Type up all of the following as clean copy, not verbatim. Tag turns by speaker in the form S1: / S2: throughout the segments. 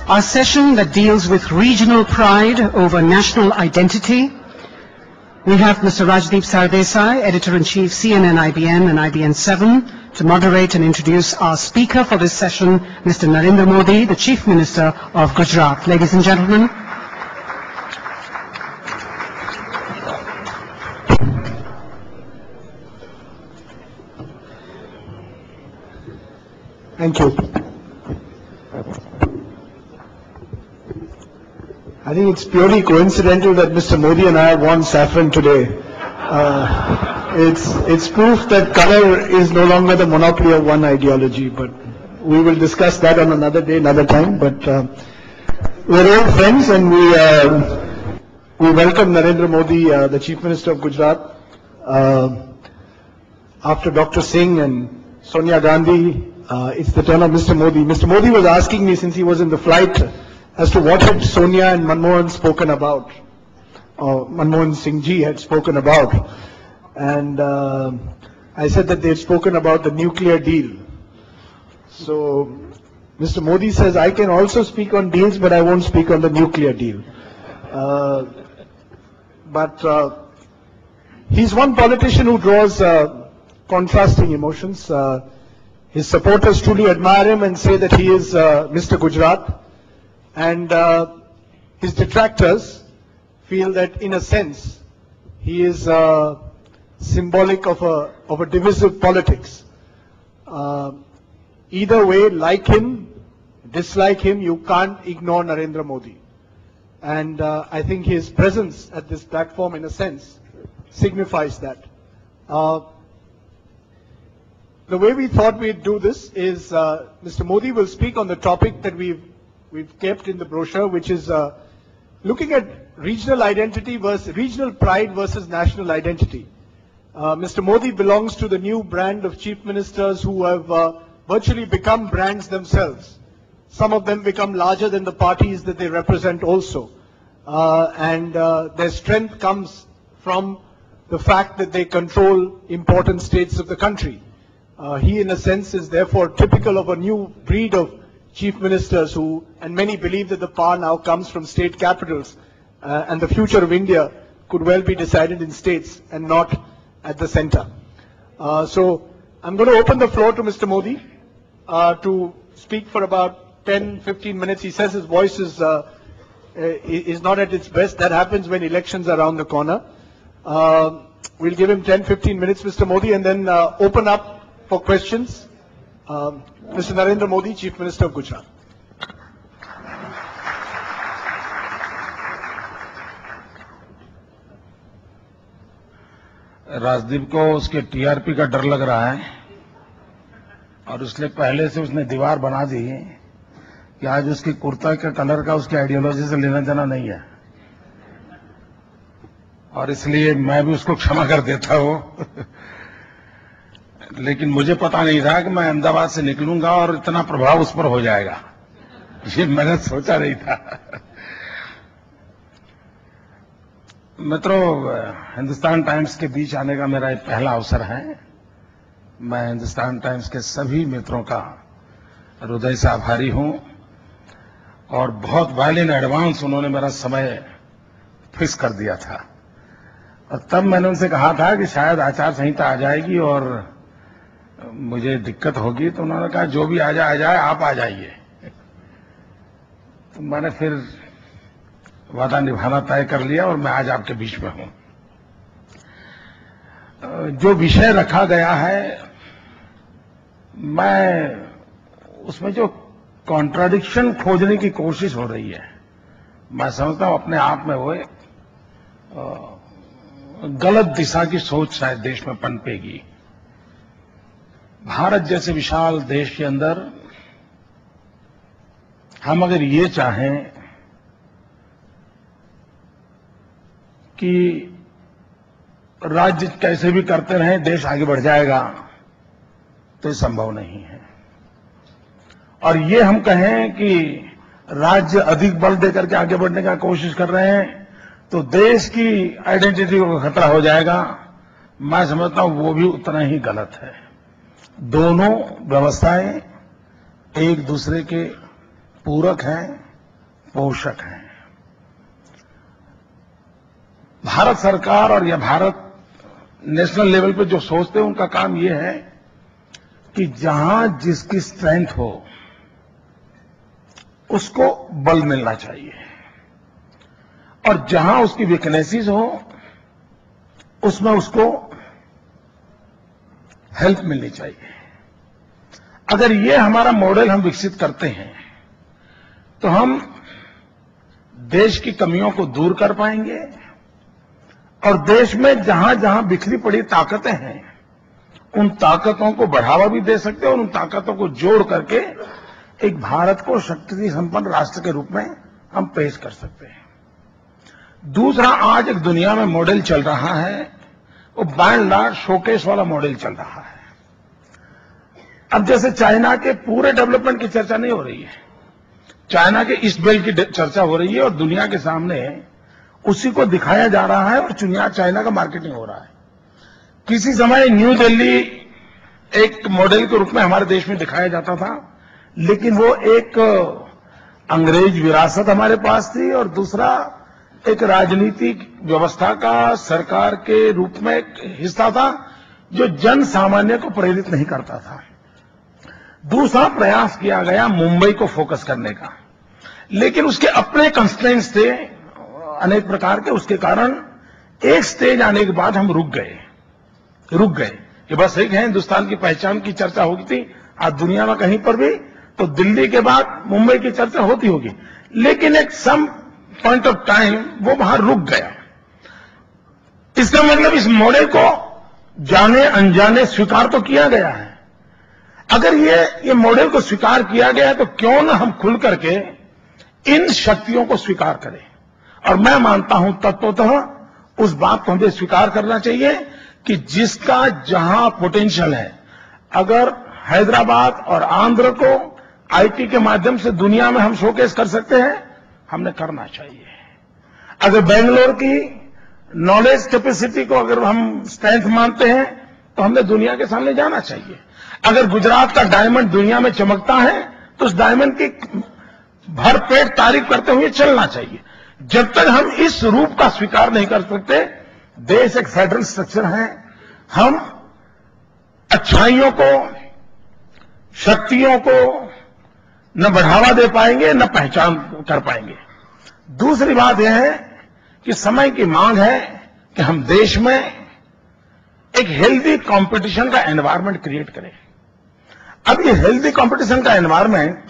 S1: our session that deals with regional pride over national identity. We have Mr. Rajdeep Sardesai, Editor-in-Chief, CNN-IBN and IBN7, to moderate and introduce our speaker for this session, Mr. Narendra Modi, the Chief Minister of Gujarat. Ladies and gentlemen.
S2: Thank you. I think it's purely coincidental that Mr. Modi and I have worn saffron today. It's proof that color is no longer the monopoly of one ideology, but we will discuss that on another day, another time. But we're all friends, and we welcome Narendra Modi, the Chief Minister of Gujarat, after Dr. Singh and Sonia Gandhi. It's the turn of Mr. Modi. Mr. Modi was asking me since he was in the flight as to what had Sonia and Manmohan spoken about, or Manmohan Singh ji had spoken about. And I said that they had spoken about the nuclear deal. So Mr. Modi says, I can also speak on deals, but I won't speak on the nuclear deal. But he's one politician who draws contrasting emotions. His supporters truly admire him and say that he is Mr. Gujarat. And his detractors feel that, in a sense, he is symbolic of a divisive politics. Either way, like him, dislike him, you can't ignore Narendra Modi. And I think his presence at this platform, in a sense, signifies that. The way we thought we'd do this is Mr. Modi will speak on the topic that we've kept in the brochure, which is looking at regional identity versus regional pride versus national identity. Mr. Modi belongs to the new brand of chief ministers who have virtually become brands themselves. Some of them become larger than the parties that they represent also. And their strength comes from the fact that they control important states of the country. He, in a sense, is therefore typical of a new breed of chief ministers who, and many believe that the power now comes from state capitals, and the future of India could well be decided in states and not at the center. So I'm going to open the floor to Mr. Modi to speak for about 10-15 minutes. He says his voice is not at its best. That happens when elections are around the corner. We'll give him 10-15 minutes, Mr. Modi, and then open up for questions. Mr. Narendra Modi, Chief Minister of Gujarat.
S3: Rajdeep को उसके TRP का डर लग रहा है और इसलिए पहले से उसने दीवार बना दी कि आज उसकी कुर्ता के कलर का उसकी आइडियोलॉजी से लेना देना नहीं है, और इसलिए मैं भी उसको क्षमा कर देता हूं। लेकिन मुझे पता नहीं था कि मैं अहमदाबाद से निकलूंगा और इतना प्रभाव उस पर हो जाएगा, ये मैंने सोचा नहीं था। मित्रों, हिंदुस्तान टाइम्स के बीच आने का मेरा एक पहला अवसर है। मैं हिंदुस्तान टाइम्स के सभी मित्रों का हृदय से आभारी हूं और बहुत वेल इन एडवांस उन्होंने मेरा समय फिक्स कर दिया था। और तब मैंने उनसे कहा था कि शायद आचार संहिता आ जाएगी और मुझे दिक्कत होगी, तो उन्होंने कहा जो भी आ जाए आप आ जाइए। तो मैंने फिर वादा निभाना तय कर लिया और मैं आज आपके बीच में हूं। जो विषय रखा गया है, मैं उसमें जो कॉन्ट्राडिक्शन खोजने की कोशिश हो रही है, मैं समझता हूं अपने आप में वो गलत दिशा की सोच शायद देश में पनपेगी। भारत जैसे विशाल देश के अंदर हम अगर ये चाहें कि राज्य कैसे भी करते रहें देश आगे बढ़ जाएगा, तो ये संभव नहीं है। और ये हम कहें कि राज्य अधिक बल देकर के आगे बढ़ने का कोशिश कर रहे हैं तो देश की आइडेंटिटी को खतरा हो जाएगा, मैं समझता हूं वो भी उतना ही गलत है। दोनों व्यवस्थाएं एक दूसरे के पूरक हैं, पोषक हैं। भारत सरकार और या भारत नेशनल लेवल पे जो सोचते हैं उनका काम यह है कि जहां जिसकी स्ट्रेंथ हो उसको बल मिलना चाहिए और जहां उसकी वीकनेसेस हो उसमें उसको हेल्प मिलनी चाहिए। अगर ये हमारा मॉडल हम विकसित करते हैं तो हम देश की कमियों को दूर कर पाएंगे और देश में जहां जहां बिखरी पड़ी ताकतें हैं उन ताकतों को बढ़ावा भी दे सकते हैं और उन ताकतों को जोड़ करके एक भारत को शक्ति संपन्न राष्ट्र के रूप में हम पेश कर सकते हैं। दूसरा, आज एक दुनिया में मॉडल चल रहा है वो बाय एंड लार्ज शोकेस वाला मॉडल चल रहा है। अब जैसे चाइना के पूरे डेवलपमेंट की चर्चा नहीं हो रही है, चाइना के ईस्ट बेल्ट की चर्चा हो रही है और दुनिया के सामने उसी को दिखाया जा रहा है और चाइना का मार्केटिंग हो रहा है। किसी समय न्यू दिल्ली एक मॉडल के रूप में हमारे देश में दिखाया जाता था, लेकिन वो एक अंग्रेज विरासत हमारे पास थी और दूसरा एक राजनीतिक व्यवस्था का सरकार के रूप में एक हिस्सा था जो जन सामान्य को प्रेरित नहीं करता था। दूसरा प्रयास किया गया मुंबई को फोकस करने का, लेकिन उसके अपने कंस्ट्रेंट्स थे अनेक प्रकार के, उसके कारण एक स्टेज आने के बाद हम रुक गए कि बस एक है हिंदुस्तान की पहचान की चर्चा होगी थी, आज दुनिया में कहीं पर भी तो दिल्ली के बाद मुंबई की चर्चा होती होगी, लेकिन एक सम पॉइंट ऑफ टाइम वो वहां रुक गया। इसका मतलब इस मॉडल को जाने अनजाने स्वीकार तो किया गया है। अगर ये मॉडल को स्वीकार किया गया है तो क्यों न हम खुल करके इन शक्तियों को स्वीकार करें। और मैं मानता हूं तत्वतः उस बात को हमें स्वीकार करना चाहिए कि जिसका जहां पोटेंशियल है, अगर हैदराबाद और आंध्र को आईटी के माध्यम से दुनिया में हम शोकेस कर सकते हैं, हमने करना चाहिए। अगर बेंगलोर की नॉलेज कैपेसिटी को अगर हम स्ट्रेंथ मानते हैं तो हमने दुनिया के सामने जाना चाहिए। अगर गुजरात का डायमंड दुनिया में चमकता है तो उस डायमंड की भरपेट तारीफ करते हुए चलना चाहिए। जब तक हम इस रूप का स्वीकार नहीं कर सकते, देश एक फेडरल स्ट्रक्चर है, हम अच्छाइयों को, शक्तियों को न बढ़ावा दे पाएंगे न पहचान कर पाएंगे। दूसरी बात यह है कि समय की मांग है कि हम देश में एक हेल्दी कंपटीशन का एनवायरनमेंट क्रिएट करें। अब ये हेल्दी कंपटीशन का एनवायरनमेंट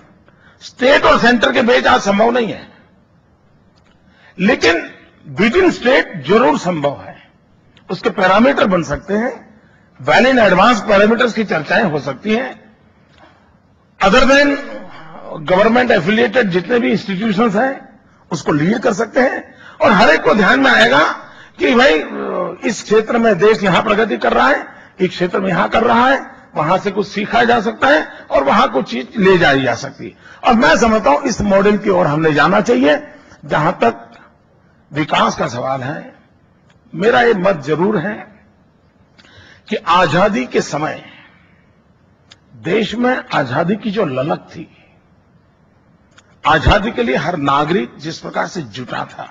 S3: स्टेट और सेंटर के बीच आज संभव नहीं है, लेकिन विद इन स्टेट जरूर संभव है। उसके पैरामीटर बन सकते हैं, वेल इन एडवांस पैरामीटर्स की चर्चाएं हो सकती हैं। अदर देन गवर्नमेंट एफिलिएटेड जितने भी इंस्टीट्यूशंस हैं उसको लीड कर सकते हैं और हर एक को ध्यान में आएगा कि भाई इस क्षेत्र में देश यहां प्रगति कर रहा है, इस क्षेत्र में यहां कर रहा है, वहां से कुछ सीखा जा सकता है और वहां कुछ चीज ले जाई जा सकती है। और मैं समझता हूं इस मॉडल की ओर हमने जाना चाहिए। जहां तक विकास का सवाल है, मेरा ये मत जरूर है कि आजादी के समय देश में आजादी की जो ललक थी, आजादी के लिए हर नागरिक जिस प्रकार से जुटा था,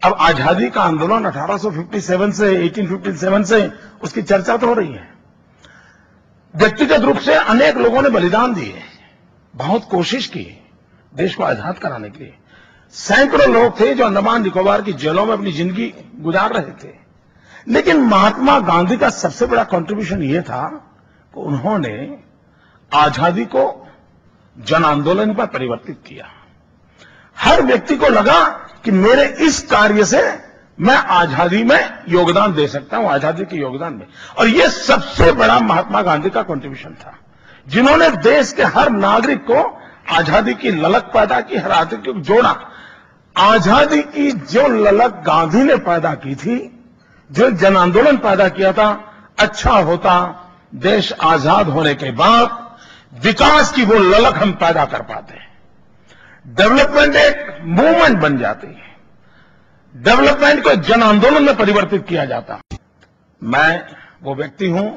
S3: अब आजादी का आंदोलन 1857 से 1857 से उसकी चर्चा तो हो रही है। व्यक्तिगत रूप से अनेक लोगों ने बलिदान दिए, बहुत कोशिश की देश को आजाद कराने के लिए। सैकड़ों लोग थे जो अंडमान निकोबार की जेलों में अपनी जिंदगी गुजार रहे थे, लेकिन महात्मा गांधी का सबसे बड़ा कंट्रीब्यूशन यह था कि उन्होंने आजादी को जन आंदोलन पर परिवर्तित किया। हर व्यक्ति को लगा कि मेरे इस कार्य से मैं आजादी में योगदान दे सकता हूं, आजादी के योगदान में। और यह सबसे बड़ा महात्मा गांधी का कंट्रीब्यूशन था, जिन्होंने देश के हर नागरिक को आजादी की ललक पैदा की, हर आदमी को जोड़ा। आजादी की जो ललक गांधी ने पैदा की थी, जो जन आंदोलन पैदा किया था, अच्छा होता देश आजाद होने के बाद विकास की वो ललक हम पैदा कर पाते हैं। डेवलपमेंट एक मूवमेंट बन जाती है, डेवलपमेंट को जन आंदोलन में परिवर्तित किया जाता। मैं वो व्यक्ति हूं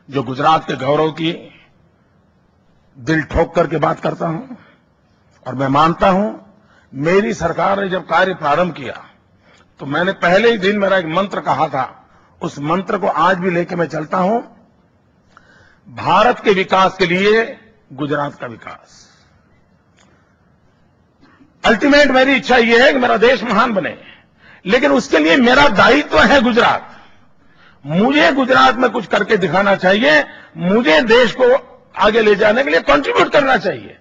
S3: जो गुजरात के गौरव की दिल ठोक करके बात करता हूं और मैं मानता हूं, मेरी सरकार ने जब कार्य प्रारंभ किया तो मैंने पहले ही दिन मेरा एक मंत्र कहा था, उस मंत्र को आज भी लेके मैं चलता हूं, भारत के विकास के लिए गुजरात का विकास। अल्टीमेट मेरी इच्छा यह है कि मेरा देश महान बने, लेकिन उसके लिए मेरा दायित्व है गुजरात। मुझे गुजरात में कुछ करके दिखाना चाहिए, मुझे देश को आगे ले जाने के लिए कंट्रीब्यूट करना चाहिए।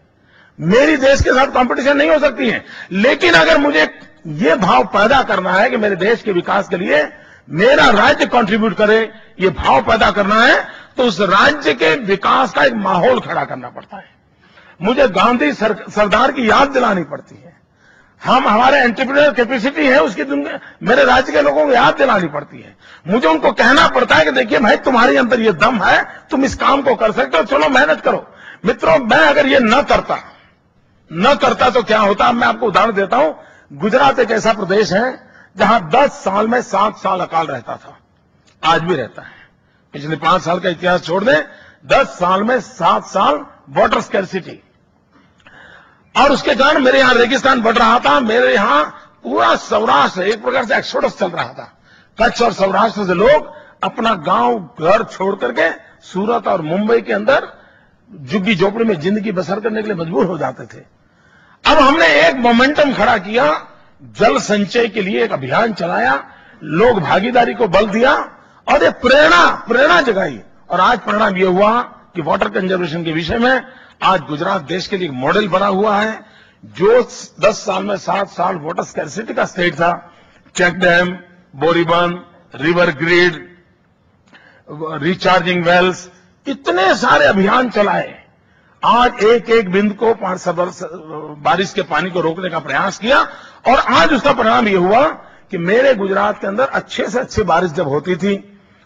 S3: मेरी देश के साथ कंपटीशन नहीं हो सकती है, लेकिन अगर मुझे ये भाव पैदा करना है कि मेरे देश के विकास के लिए मेरा राज्य कंट्रीब्यूट करे, ये भाव पैदा करना है, तो उस राज्य के विकास का एक माहौल खड़ा करना पड़ता है। मुझे गांधी सरदार की याद दिलानी पड़ती है। हमारे एंटरप्रेन्योर कैपेसिटी है, उसकी मेरे राज्य के लोगों को याद दिलानी पड़ती है। मुझे उनको कहना पड़ता है कि देखिए भाई, तुम्हारे अंदर ये दम है, तुम इस काम को कर सकते हो, चलो मेहनत करो। मित्रों, मैं अगर ये न करता तो क्या होता। मैं आपको उदाहरण देता हूं। गुजरात एक ऐसा प्रदेश है जहां 10 साल में 7 साल अकाल रहता था, आज भी रहता है। पिछले 5 साल का इतिहास छोड़ दें, 10 साल में 7 साल वाटर स्कैर्सिटी, और उसके कारण मेरे यहां रेगिस्तान बढ़ रहा था। मेरे यहां पूरा सौराष्ट्र एक प्रकार से एक्सोडस चल रहा था। कच्छ और सौराष्ट्र से लोग अपना गांव घर छोड़ करके सूरत और मुंबई के अंदर झुग्गी झोपड़ी में जिंदगी बसर करने के लिए मजबूर हो जाते थे। अब हमने एक मोमेंटम खड़ा किया, जल संचय के लिए एक अभियान चलाया, लोग भागीदारी को बल दिया और एक प्रेरणा जगाई। और आज परिणाम यह हुआ कि वाटर कंजर्वेशन के विषय में आज गुजरात देश के लिए एक मॉडल बना हुआ है। जो 10 साल में 7 साल वाटर स्कैर्सिटी का स्टेट था, चेक डैम, बोरीबंद, रिवर ग्रिड, रिचार्जिंग वेल्स, इतने सारे अभियान चलाए। आज एक एक बिंदु को बारिश के पानी को रोकने का प्रयास किया, और आज उसका परिणाम यह हुआ कि मेरे गुजरात के अंदर अच्छे से अच्छी बारिश जब होती थी,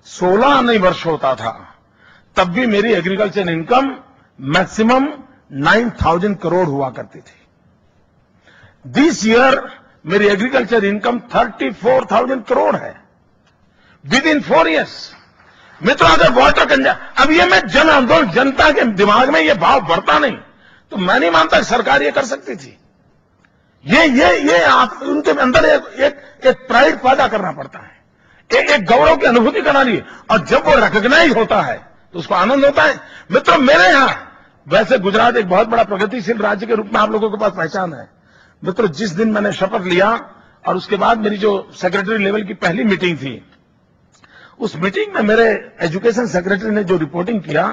S3: 16 नहीं वर्ष होता था, तब भी मेरी एग्रीकल्चर इनकम मैक्सिमम 9,000 करोड़ हुआ करती थी। दिस ईयर मेरी एग्रीकल्चर इनकम 34,000 करोड़ है विद इन 4 years। मित्रों, अगर वाटर अब ये मैं जन आंदोलन, जनता के दिमाग में ये भाव बढ़ता नहीं, तो मैं नहीं मानता कि सरकार ये कर सकती थी। ये आप उनके अंदर एक प्राइड पैदा करना पड़ता है, एक गौरव की अनुभूति करानी है, और जब वो रिकॉग्नाइज होता है तो उसको आनंद होता है। मित्रों, मेरे यहां वैसे गुजरात एक बहुत बड़ा प्रगतिशील राज्य के रूप में आप लोगों के पास पहचान है। मित्रों, जिस दिन मैंने शपथ लिया और उसके बाद मेरी जो सेक्रेटरी लेवल की पहली मीटिंग थी, उस मीटिंग में मेरे एजुकेशन सेक्रेटरी ने जो रिपोर्टिंग किया,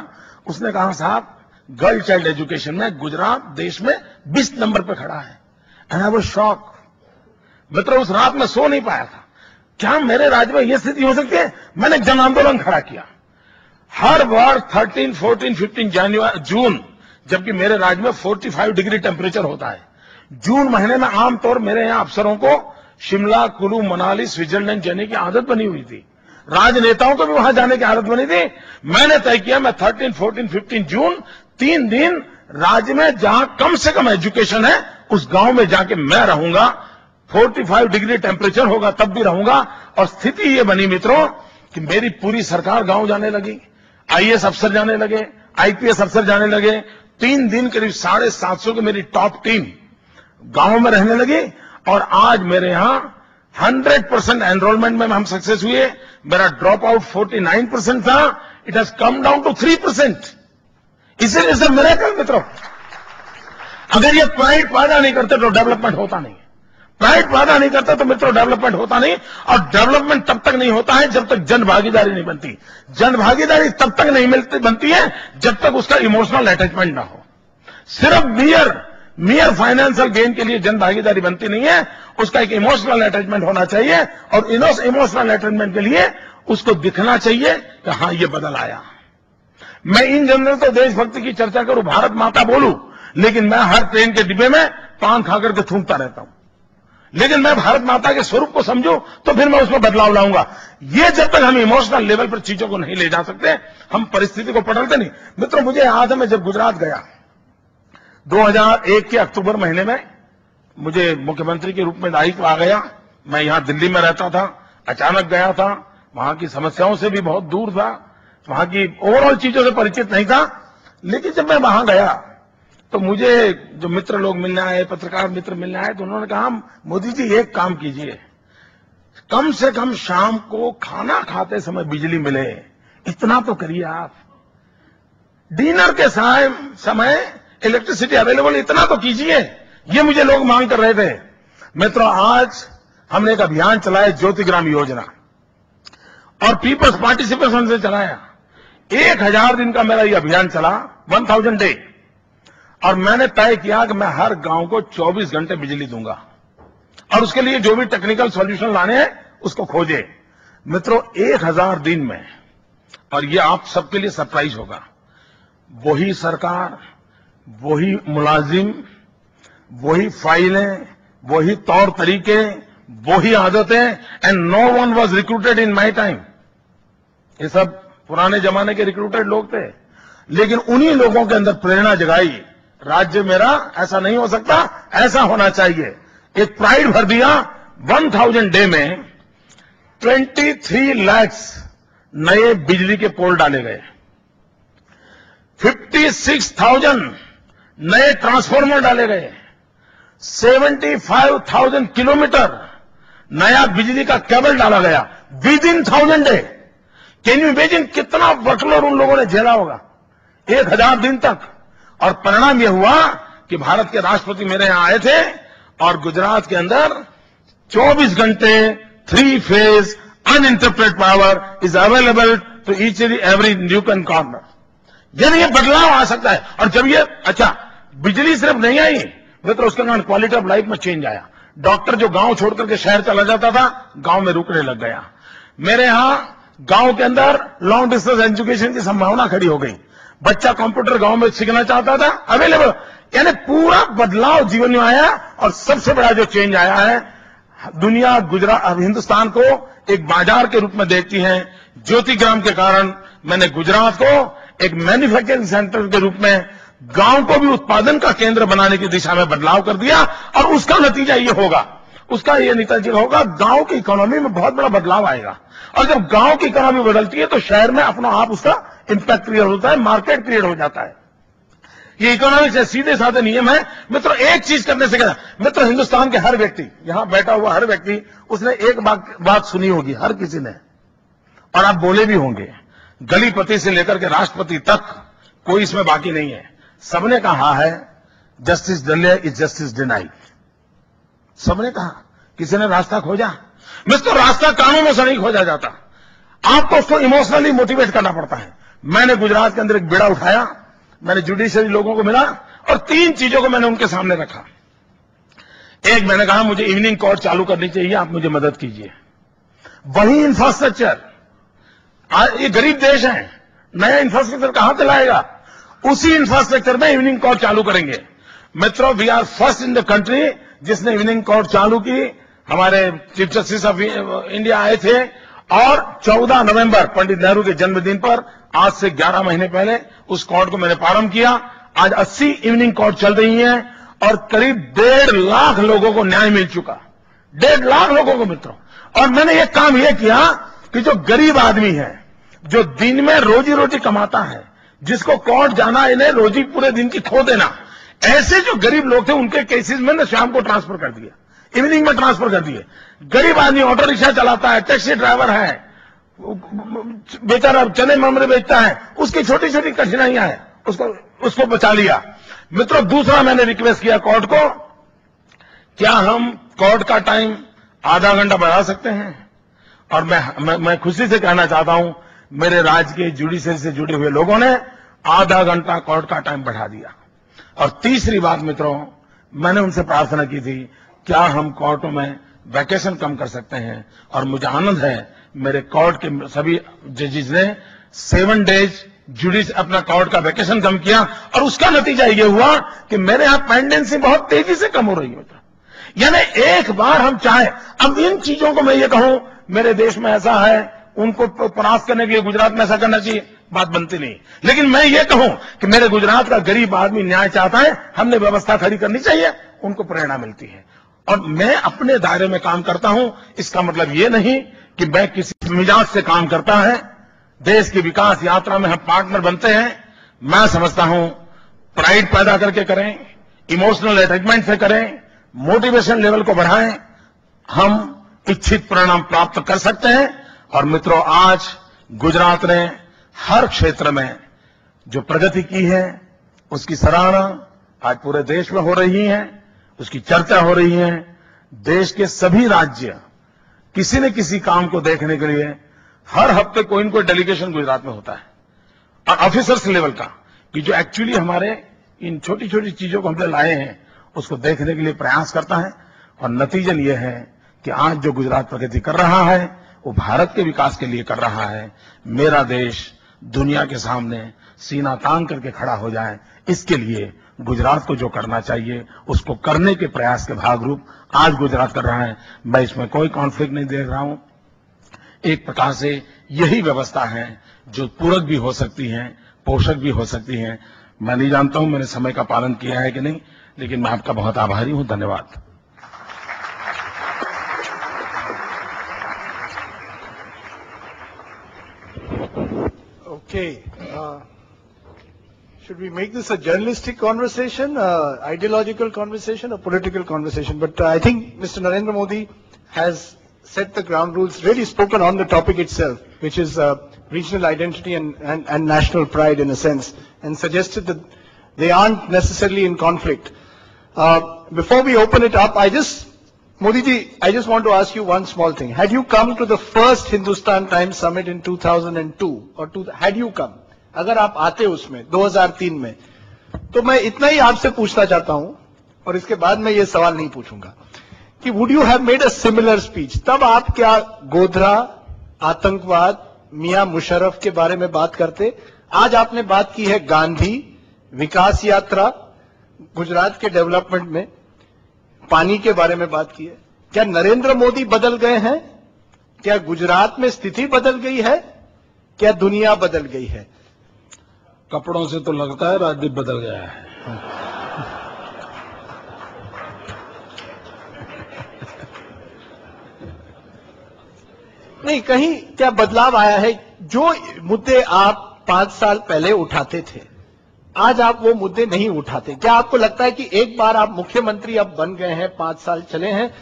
S3: उसने कहा, साहब, गर्ल चाइल्ड एजुकेशन में गुजरात देश में 20 नंबर पे खड़ा है। And I was shock. मित्रों, उस रात में सो नहीं पाया था। क्या मेरे राज्य में यह स्थिति हो सकती है? मैंने एक जन आंदोलन खड़ा किया। हर बार 13, 14, 15 जून, जबकि मेरे राज्य में 45 डिग्री टेम्परेचर होता है, जून महीने में आमतौर मेरे यहां अफसरों को शिमला, कुल्लू, मनाली, स्विट्जरलैंड जाने की आदत बनी हुई थी। राजनेताओं को भी वहां जाने की आदत बनी थी। मैंने तय किया, मैं 13, 14, 15 जून 3 दिन राज्य में जहां कम से कम एजुकेशन है, उस गांव में जाके मैं रहूंगा। 45 डिग्री टेम्परेचर होगा तब भी रहूंगा। और स्थिति ये बनी मित्रों कि मेरी पूरी सरकार गांव जाने लगी, आईएएस अफसर जाने लगे, आईपीएस अफसर जाने लगे। 3 दिन करीब 750 की मेरी टॉप टीम गांव में रहने लगी। और आज मेरे यहां 100% एनरोलमेंट में हम सक्सेस हुए। मेरा ड्रॉप आउट 49% था, it has come down to 3%। इसलिए इज अ मिरेकल मित्रों। अगर ये प्राइड पैदा नहीं करते तो डेवलपमेंट होता नहीं। प्राइड पैदा नहीं करता तो मित्रों डेवलपमेंट होता नहीं। और डेवलपमेंट तब तक नहीं होता है जब तक जन भागीदारी नहीं बनती। जन भागीदारी तब तक नहीं बनती है जब तक उसका इमोशनल अटैचमेंट ना हो। सिर्फ मियर फाइनेंशियल गेन के लिए जन भागीदारी बनती नहीं है, उसका एक इमोशनल अटैचमेंट होना चाहिए। और इमोशनल अटैचमेंट के लिए उसको दिखना चाहिए कि हां ये बदल आया। मैं इन जनरल तो देशभक्ति की चर्चा करूं, भारत माता बोलूं, लेकिन मैं हर ट्रेन के डिब्बे में पान खाकर के थूकता रहता हूं। लेकिन मैं भारत माता के स्वरूप को समझूं तो फिर मैं उसमें बदलाव लाऊंगा। ये जब तक हम इमोशनल लेवल पर चीजों को नहीं ले जा सकते, हम परिस्थिति को पकड़ते नहीं। मित्रों, मुझे याद है मैं जब गुजरात गया 2001 के अक्टूबर महीने में, मुझे मुख्यमंत्री के रूप में दायित्व आ गया। मैं यहां दिल्ली में रहता था, अचानक गया था, वहां की समस्याओं से भी बहुत दूर था, वहां की ओवरऑल चीजों से परिचित नहीं था। लेकिन जब मैं वहां गया तो मुझे जो मित्र लोग मिलने आए, पत्रकार मित्र मिलने आए, तो उन्होंने कहा मोदी जी एक काम कीजिए, कम से कम शाम को खाना खाते समय बिजली मिले, इतना तो करिए आप। डिनर के समय इलेक्ट्रिसिटी अवेलेबल, इतना तो कीजिए। ये मुझे लोग मांग कर रहे थे। मित्रों, आज हमने एक अभियान चलाया, ज्योतिग्राम योजना, और पीपल्स पार्टिसिपेशन से चलाया। 1000 दिन का मेरा ये अभियान चला, 1000 डे, और मैंने तय किया कि मैं हर गांव को 24 घंटे बिजली दूंगा, और उसके लिए जो भी टेक्निकल सॉल्यूशन लाने हैं उसको खोजे। मित्रों, 1000 दिन में, और ये आप सबके लिए सरप्राइज होगा, वही सरकार, वही मुलाजिम, वही फाइलें, वही तौर तरीके, वही आदतें, and no one was recruited in my time. ये सब पुराने जमाने के रिक्रूटेड लोग थे, लेकिन उन्हीं लोगों के अंदर प्रेरणा जगाई, राज्य मेरा ऐसा नहीं हो सकता, ऐसा होना चाहिए। एक प्राइड भर दिया। 1000 डे में 23 लाख नए बिजली के पोल डाले गए, 56,000 नए ट्रांसफार्मर डाले गए, 75,000 किलोमीटर नया बिजली का केबल डाला गया with in 1000 day. Can you imagine कितना वर्कलोड उन लोगों ने झेला होगा 1000 दिन तक। और परिणाम यह हुआ कि भारत के राष्ट्रपति मेरे यहां आए थे, और गुजरात के अंदर 24 घंटे 3 phase uninterrupted power is available to each and every nook and corner. यानी ये बदलाव आ सकता है। और जब ये बिजली सिर्फ नहीं आई मित्र, उसके कारण क्वालिटी ऑफ लाइफ में चेंज आया। डॉक्टर जो गांव छोड़कर के शहर चला जाता था, गांव में रुकने लग गया। मेरे यहां गांव के अंदर लॉन्ग डिस्टेंस एजुकेशन की संभावना खड़ी हो गई। बच्चा कंप्यूटर गांव में सीखना चाहता था, अवेलेबल। यानी पूरा बदलाव जीवन में आया। और सबसे बड़ा जो चेंज आया है, दुनिया गुजरात हिंदुस्तान को एक बाजार के रूप में देखती है। ज्योतिग्राम के कारण मैंने गुजरात को एक मैन्युफैक्चरिंग सेंटर के रूप में, गांव को भी उत्पादन का केंद्र बनाने की दिशा में बदलाव कर दिया। और उसका नतीजा ये होगा, गांव की इकोनॉमी में बहुत बड़ा बदलाव आएगा। और जब गांव की इकोनॉमी बदलती है तो शहर में अपना आप उसका इंपैक्ट क्रिएट होता है, मार्केट क्रिएट हो जाता है। ये इकोनॉमिक्स से सीधे साधे नियम है। मित्रों, एक चीज करने से क्या, मित्रों, हिंदुस्तान के हर व्यक्ति, यहां बैठा हुआ हर व्यक्ति, उसने एक बात सुनी होगी, हर किसी ने, और आप बोले भी होंगे। गलीपति से लेकर के राष्ट्रपति तक कोई इसमें बाकी नहीं है। सबने कहा है justice delay is justice denied. सबने कहा, किसी ने रास्ता खोजा। मिस्टर, रास्ता कानूनों से नहीं खोजा जाता, आपको उसको इमोशनली मोटिवेट करना पड़ता है। मैंने गुजरात के अंदर एक बेड़ा उठाया, मैंने जुडिशरी लोगों को मिला, और 3 चीजों को मैंने उनके सामने रखा। एक, मैंने कहा मुझे इवनिंग कोर्ट चालू करनी चाहिए, आप मुझे मदद कीजिए। वही इंफ्रास्ट्रक्चर, ये गरीब देश है, नया इंफ्रास्ट्रक्चर कहां से लाएगा? उसी इंफ्रास्ट्रक्चर में इवनिंग कोर्ट चालू करेंगे। मित्रों, we are first in the country जिसने इवनिंग कोर्ट चालू की। हमारे चीफ जस्टिस ऑफ इंडिया आए थे, और 14 नवंबर पंडित नेहरू के जन्मदिन पर, आज से 11 महीने पहले, उस कोर्ट को मैंने प्रारंभ किया। आज 80 इवनिंग कोर्ट चल रही हैं, और करीब 1.5 लाख लोगों को न्याय मिल चुका। 1.5 लाख लोगों को मित्रों। और मैंने ये काम यह किया कि जो गरीब आदमी है, जो दिन में रोजी रोटी कमाता है, जिसको कोर्ट जाना, इन्हें रोजी पूरे दिन की खो देना, ऐसे जो गरीब लोग थे, उनके केसेस में शाम को ट्रांसफर कर दिया, इवनिंग में ट्रांसफर कर दिए। गरीब आदमी ऑटो रिक्शा चलाता है, टैक्सी ड्राइवर है, बेचारा चने ममरे बेचता है, उसकी छोटी छोटी कठिनाइयां हैं, उसको बचा लिया। मित्रों, दूसरा मैंने रिक्वेस्ट किया कोर्ट को, क्या हम कोर्ट का टाइम आधा घंटा बढ़ा सकते हैं? और मैं खुशी से कहना चाहता हूं, मेरे राज्य के जुडिशरी से जुड़े हुए लोगों ने आधा घंटा कोर्ट का टाइम बढ़ा दिया। और तीसरी बात मित्रों, मैंने उनसे प्रार्थना की थी, क्या हम कोर्टों में वैकेशन कम कर सकते हैं? और मुझे आनंद है, मेरे कोर्ट के सभी जजेस ने 7 डेज जुडिस अपना कोर्ट का वैकेशन कम किया, और उसका नतीजा ये हुआ कि मेरे यहां पेंडेंसी बहुत तेजी से कम हो रही है। यानी एक बार हम चाहें, अब इन चीजों को मैं ये कहूं मेरे देश में ऐसा है, उनको परास्त करने के लिए गुजरात में ऐसा करना चाहिए, बात बनती नहीं। लेकिन मैं ये कहूं कि मेरे गुजरात का गरीब आदमी न्याय चाहता है, हमने व्यवस्था खड़ी करनी चाहिए, उनको प्रेरणा मिलती है। और मैं अपने दायरे में काम करता हूं, इसका मतलब ये नहीं कि मैं किसी मिजाज से काम करता है। देश की विकास यात्रा में हम पार्टनर बनते हैं। मैं समझता हूं प्राइड पैदा करके करें, इमोशनल अटैचमेंट से करें, मोटिवेशन लेवल को बढ़ाएं, हम इच्छित परिणाम प्राप्त कर सकते हैं। और मित्रों, आज गुजरात ने हर क्षेत्र में जो प्रगति की है उसकी सराहना आज पूरे देश में हो रही है, उसकी चर्चा हो रही है। देश के सभी राज्य किसी न किसी काम को देखने के लिए हर हफ्ते कोई न कोई डेलीगेशन गुजरात में होता है, और ऑफिसर्स लेवल का, कि जो एक्चुअली हमारे इन छोटी छोटी चीजों को हमने लाए हैं उसको देखने के लिए प्रयास करता है। और नतीजन यह है कि आज जो गुजरात प्रगति कर रहा है वो भारत के विकास के लिए कर रहा है। मेरा देश दुनिया के सामने सीना तान करके खड़ा हो जाए, इसके लिए गुजरात को जो करना चाहिए उसको करने के प्रयास के भागरूप आज गुजरात कर रहा है। मैं इसमें कोई कॉन्फ्लिक्ट नहीं देख रहा हूं। एक प्रकार से यही व्यवस्था है जो पूरक भी हो सकती है, पोषक भी हो सकती है। मैं नहीं जानता हूं मैंने समय का पालन किया है कि नहीं, लेकिन मैं आपका बहुत आभारी हूं। धन्यवाद।
S2: Okay. Should we make this a journalistic conversation, ideological conversation, or political conversation? But I think Mr. Narendra Modi has set the ground rules, really spoken on the topic itself, which is regional identity and national pride in a sense, and suggested that they aren't necessarily in conflict. Before we open it up, Modi ji, I just want to ask you one small thing. Had you come to the first Hindustan Times Summit in 2002, or had you come? अगर आप आते उसमें 2003 में, तो मैं इतना ही आपसे पूछना चाहता हूं, और इसके बाद मैं ये सवाल नहीं पूछूंगा कि would you have made a similar speech? तब आप क्या गोधरा, आतंकवाद, मियां मुशर्रफ के बारे में बात करते? आज आपने बात की है गांधी, विकास यात्रा, गुजरात के डेवलपमेंट में, पानी के बारे में बात की है। क्या नरेंद्र मोदी बदल गए हैं? क्या गुजरात में स्थिति बदल गई है? क्या दुनिया बदल गई है?
S3: कपड़ों से तो लगता है राज्य बदल गया है।
S2: नहीं, कहीं क्या बदलाव आया है? जो मुद्दे आप 5 साल पहले उठाते थे, आज आप वो मुद्दे नहीं उठाते। क्या आपको लगता है कि एक बार आप मुख्यमंत्री अब बन गए हैं, 5 साल चले हैं,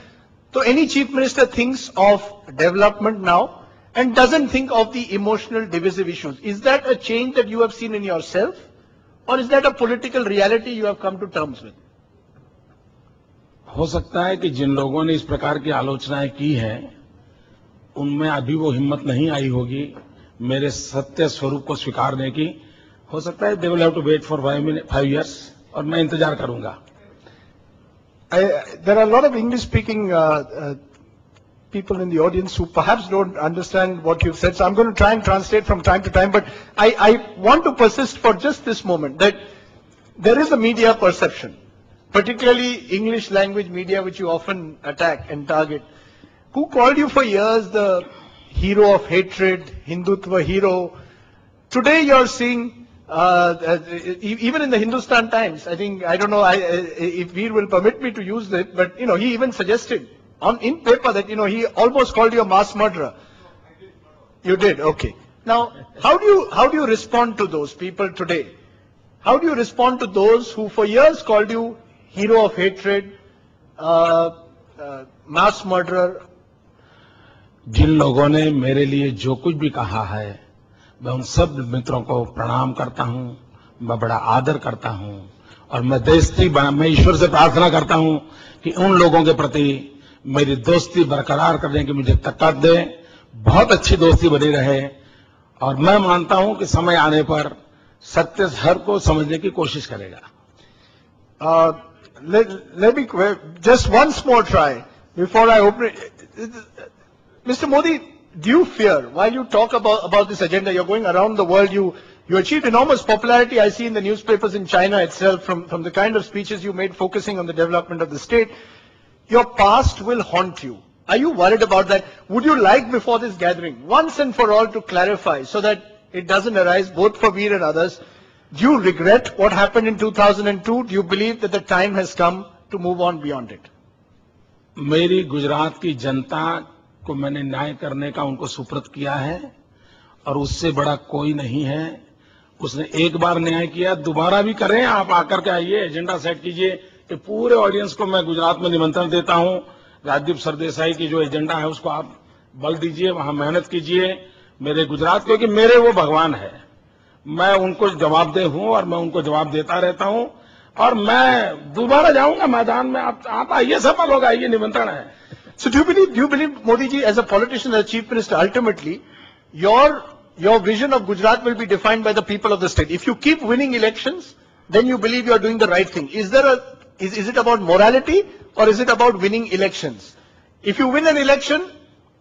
S2: तो any chief minister thinks of development now and doesn't think of the emotional divisive issues? Is that a change that you have seen in yourself, or is that a political reality you have come to terms with?
S3: हो सकता है कि जिन लोगों ने इस प्रकार की आलोचनाएं की हैं उनमें अभी वो हिम्मत नहीं आई होगी मेरे सत्य स्वरूप को स्वीकारने की। हो सकता है they will have to wait for 5 years, और मैं इंतजार करूंगा।
S2: There are a lot of English speaking people in the audience who perhaps don't understand what you've said, so I'm going to try and translate from time to time, but I want to persist for just this moment that there is a media perception, particularly English language media, which you often attack and target, who called you for years the hero of hatred, Hindutva hero. Today you're seeing, even in the Hindustan Times, I think, I don't know if Veer will permit me to use it, but he even suggested in paper that he almost called you a mass murderer. You did, okay. Now, how do you respond to those people today? How do you respond to those who for years called you hero of hatred, mass murderer?
S3: जिन लोगों ने मेरे लिए जो कुछ भी कहा है, मैं उन सब मित्रों को प्रणाम करता हूं, मैं बड़ा आदर करता हूं, और मैं ईश्वर से प्रार्थना करता हूं कि उन लोगों के प्रति मेरी दोस्ती बरकरार करने की मुझे ताकत दे, बहुत अच्छी दोस्ती बनी रहे, और मैं मानता हूं कि समय आने पर सत्य हर को समझने की कोशिश करेगा।
S2: Let me just once more try before I open it. Mr. Modi, do you fear, while you talk about this agenda, you're going around the world, you achieved enormous popularity, I see in the newspapers in China itself, from the kind of speeches you made focusing on the development of the state. Your past will haunt you. Are you worried about that? Would you like, before this gathering, once and for all to clarify so that it doesn't arise both for Veer and others? Do you regret what happened in 2002? Do you believe that the time has come to move on beyond it?
S3: मेरी गुजरात की जनता को मैंने न्याय करने का उनको सुपुर्द किया है, और उससे बड़ा कोई नहीं है। उसने एक बार न्याय किया, दोबारा भी करें। आप आकर के आइए, एजेंडा सेट कीजिए कि पूरे ऑडियंस को मैं गुजरात में निमंत्रण देता हूं। राजदीप सरदेसाई की जो एजेंडा है उसको आप बल दीजिए, वहां मेहनत कीजिए मेरे गुजरात, क्योंकि मेरे वो भगवान है। मैं उनको जवाबदेह हूं और मैं उनको जवाब देता रहता हूं और मैं दोबारा जाऊंगा मैदान में। आप आइए, सब लोग आइए, निमंत्रण है।
S2: So do you believe Modi ji, as a politician, as chief minister, ultimately your vision of Gujarat will be defined by the people of the state? If you keep winning elections, then you believe you are doing the right thing. Is it about morality or is it about winning elections? If you win an election,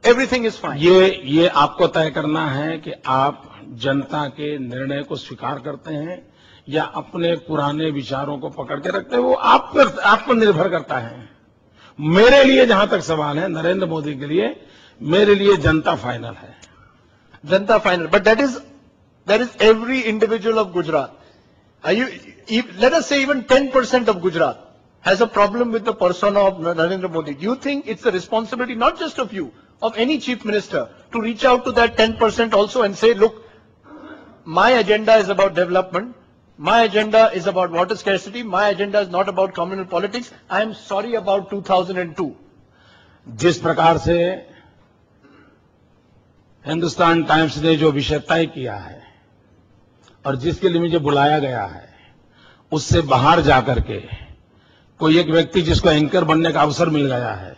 S2: everything is fine.
S3: ये आपको तय करना है कि आप जनता के निर्णय को स्वीकार करते हैं या अपने पुराने विचारों को पकड़ के रखते हैं, वो आप पर निर्भर करता है। मेरे लिए जहां तक सवाल है, नरेंद्र मोदी के लिए, मेरे लिए जनता फाइनल है।
S2: Janta final. But that is every individual of Gujarat. Let us say even 10% of Gujarat has a problem with the persona of Narendra Modi. Do you think it's the responsibility not just of you, of any chief minister, to reach out to that 10% also and say, look, my agenda is about development, my agenda is about water scarcity, my agenda is not about communal politics, I am sorry about 2002.
S3: जिस प्रकार से Hindustan times ने जो विषय तय किया है और जिसके लिए मुझे बुलाया गया है, उससे बाहर जाकर के कोई एक व्यक्ति जिसको एंकर बनने का अवसर मिल गया है,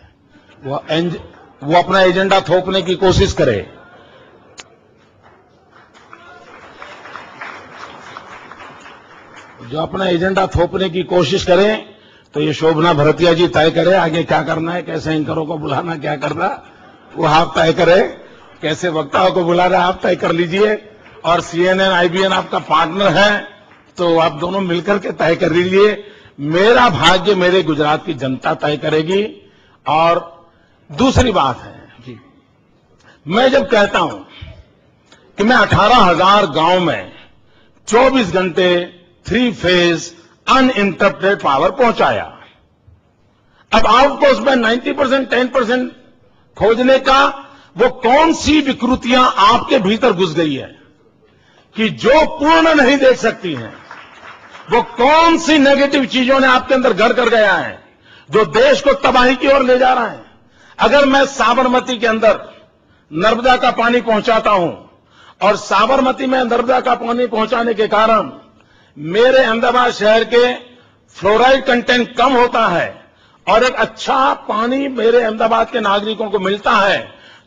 S3: वो अपना एजेंडा थोपने की कोशिश करे। जो अपना एजेंडा थोपने की कोशिश करें तो ये शोभना भरतिया जी तय करे आगे क्या करना है, कैसे एंकरों को बुलाना, क्या करना, वो आप तय करे। कैसे वक्ताओं को बुलाना आप तय कर लीजिए। और CNN, IBN आपका पार्टनर है, तो आप दोनों मिलकर के तय कर लीजिए। मेरा भाग्य मेरे गुजरात की जनता तय करेगी। और दूसरी बात है, मैं जब कहता हूं कि मैं 18,000 गांव में 24 घंटे 3 फेज अनइंटरप्टेड पावर पहुंचाया, अब आपको उसमें 90%, 10% खोजने का वो कौन सी विकृतियां आपके भीतर घुस गई है कि जो पूर्ण नहीं देख सकती हैं, वो कौन सी नेगेटिव चीजों ने आपके अंदर घर कर गया है जो देश को तबाही की ओर ले जा रहा है। अगर मैं साबरमती के अंदर नर्मदा का पानी पहुंचाता हूं और साबरमती में नर्मदा का पानी पहुंचाने के कारण मेरे अहमदाबाद शहर के फ्लोराइड कंटेंट कम होता है और एक अच्छा पानी मेरे अहमदाबाद के नागरिकों को मिलता है,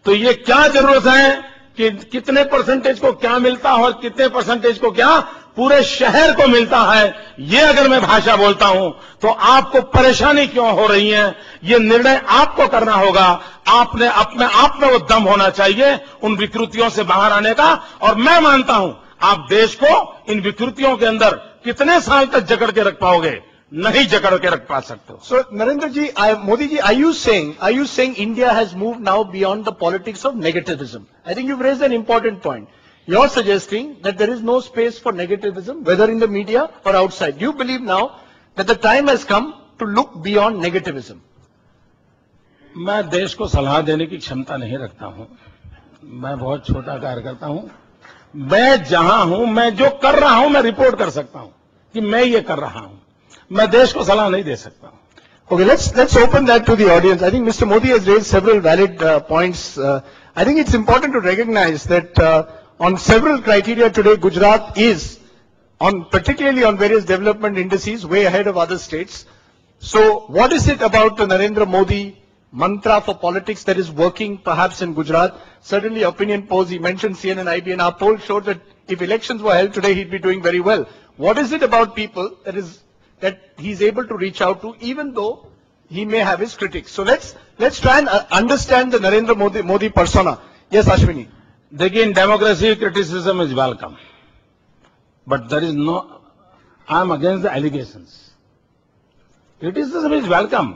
S3: तो ये क्या जरूरत है कि कितने परसेंटेज को क्या मिलता है और कितने परसेंटेज को क्या पूरे शहर को मिलता है। ये अगर मैं भाषा बोलता हूं तो आपको परेशानी क्यों हो रही है, ये निर्णय आपको करना होगा। आपने अपने आप में वो दम होना चाहिए उन विकृतियों से बाहर आने का। और मैं मानता हूं आप देश को इन विकृतियों के अंदर कितने साल तक जकड़ के रख पाओगे, नहीं जकड़ के रख पा सकते हो।
S2: So Narendra ji, Modi ji, are you saying India has moved now beyond the politics of negativism? I think you've raised an important point. You're suggesting that there is no space for negativism, whether in the media or outside. Do you believe now that the time has come to look beyond negativism?
S3: मैं देश को सलाह देने की क्षमता नहीं रखता हूं। मैं बहुत छोटा कार्य करता हूं। मैं जहां हूं, मैं जो कर रहा हूं, मैं रिपोर्ट कर सकता हूं कि मैं ये कर रहा हूं। मैं देश को सलाह नहीं दे सकता।
S2: Okay, let's open that to the audience. I think Mr. Modi has raised several valid points. I think it's important to recognize that on several criteria today, Gujarat is, particularly on various development indices, way ahead of other states. So what is it about the Narendra Modi mantra for politics that is working perhaps in Gujarat? Certainly opinion polls, he mentioned CNN, IBN, our poll showed that if elections were held today, he'd be doing very well. What is it about people that he's able to reach out to, even though he may have his critics? So let's try and understand the Narendra Modi persona. Yes, Ashwini.
S3: देखिए, in democracy, criticism is welcome, but there is no. I am against the allegations. Criticism is welcome,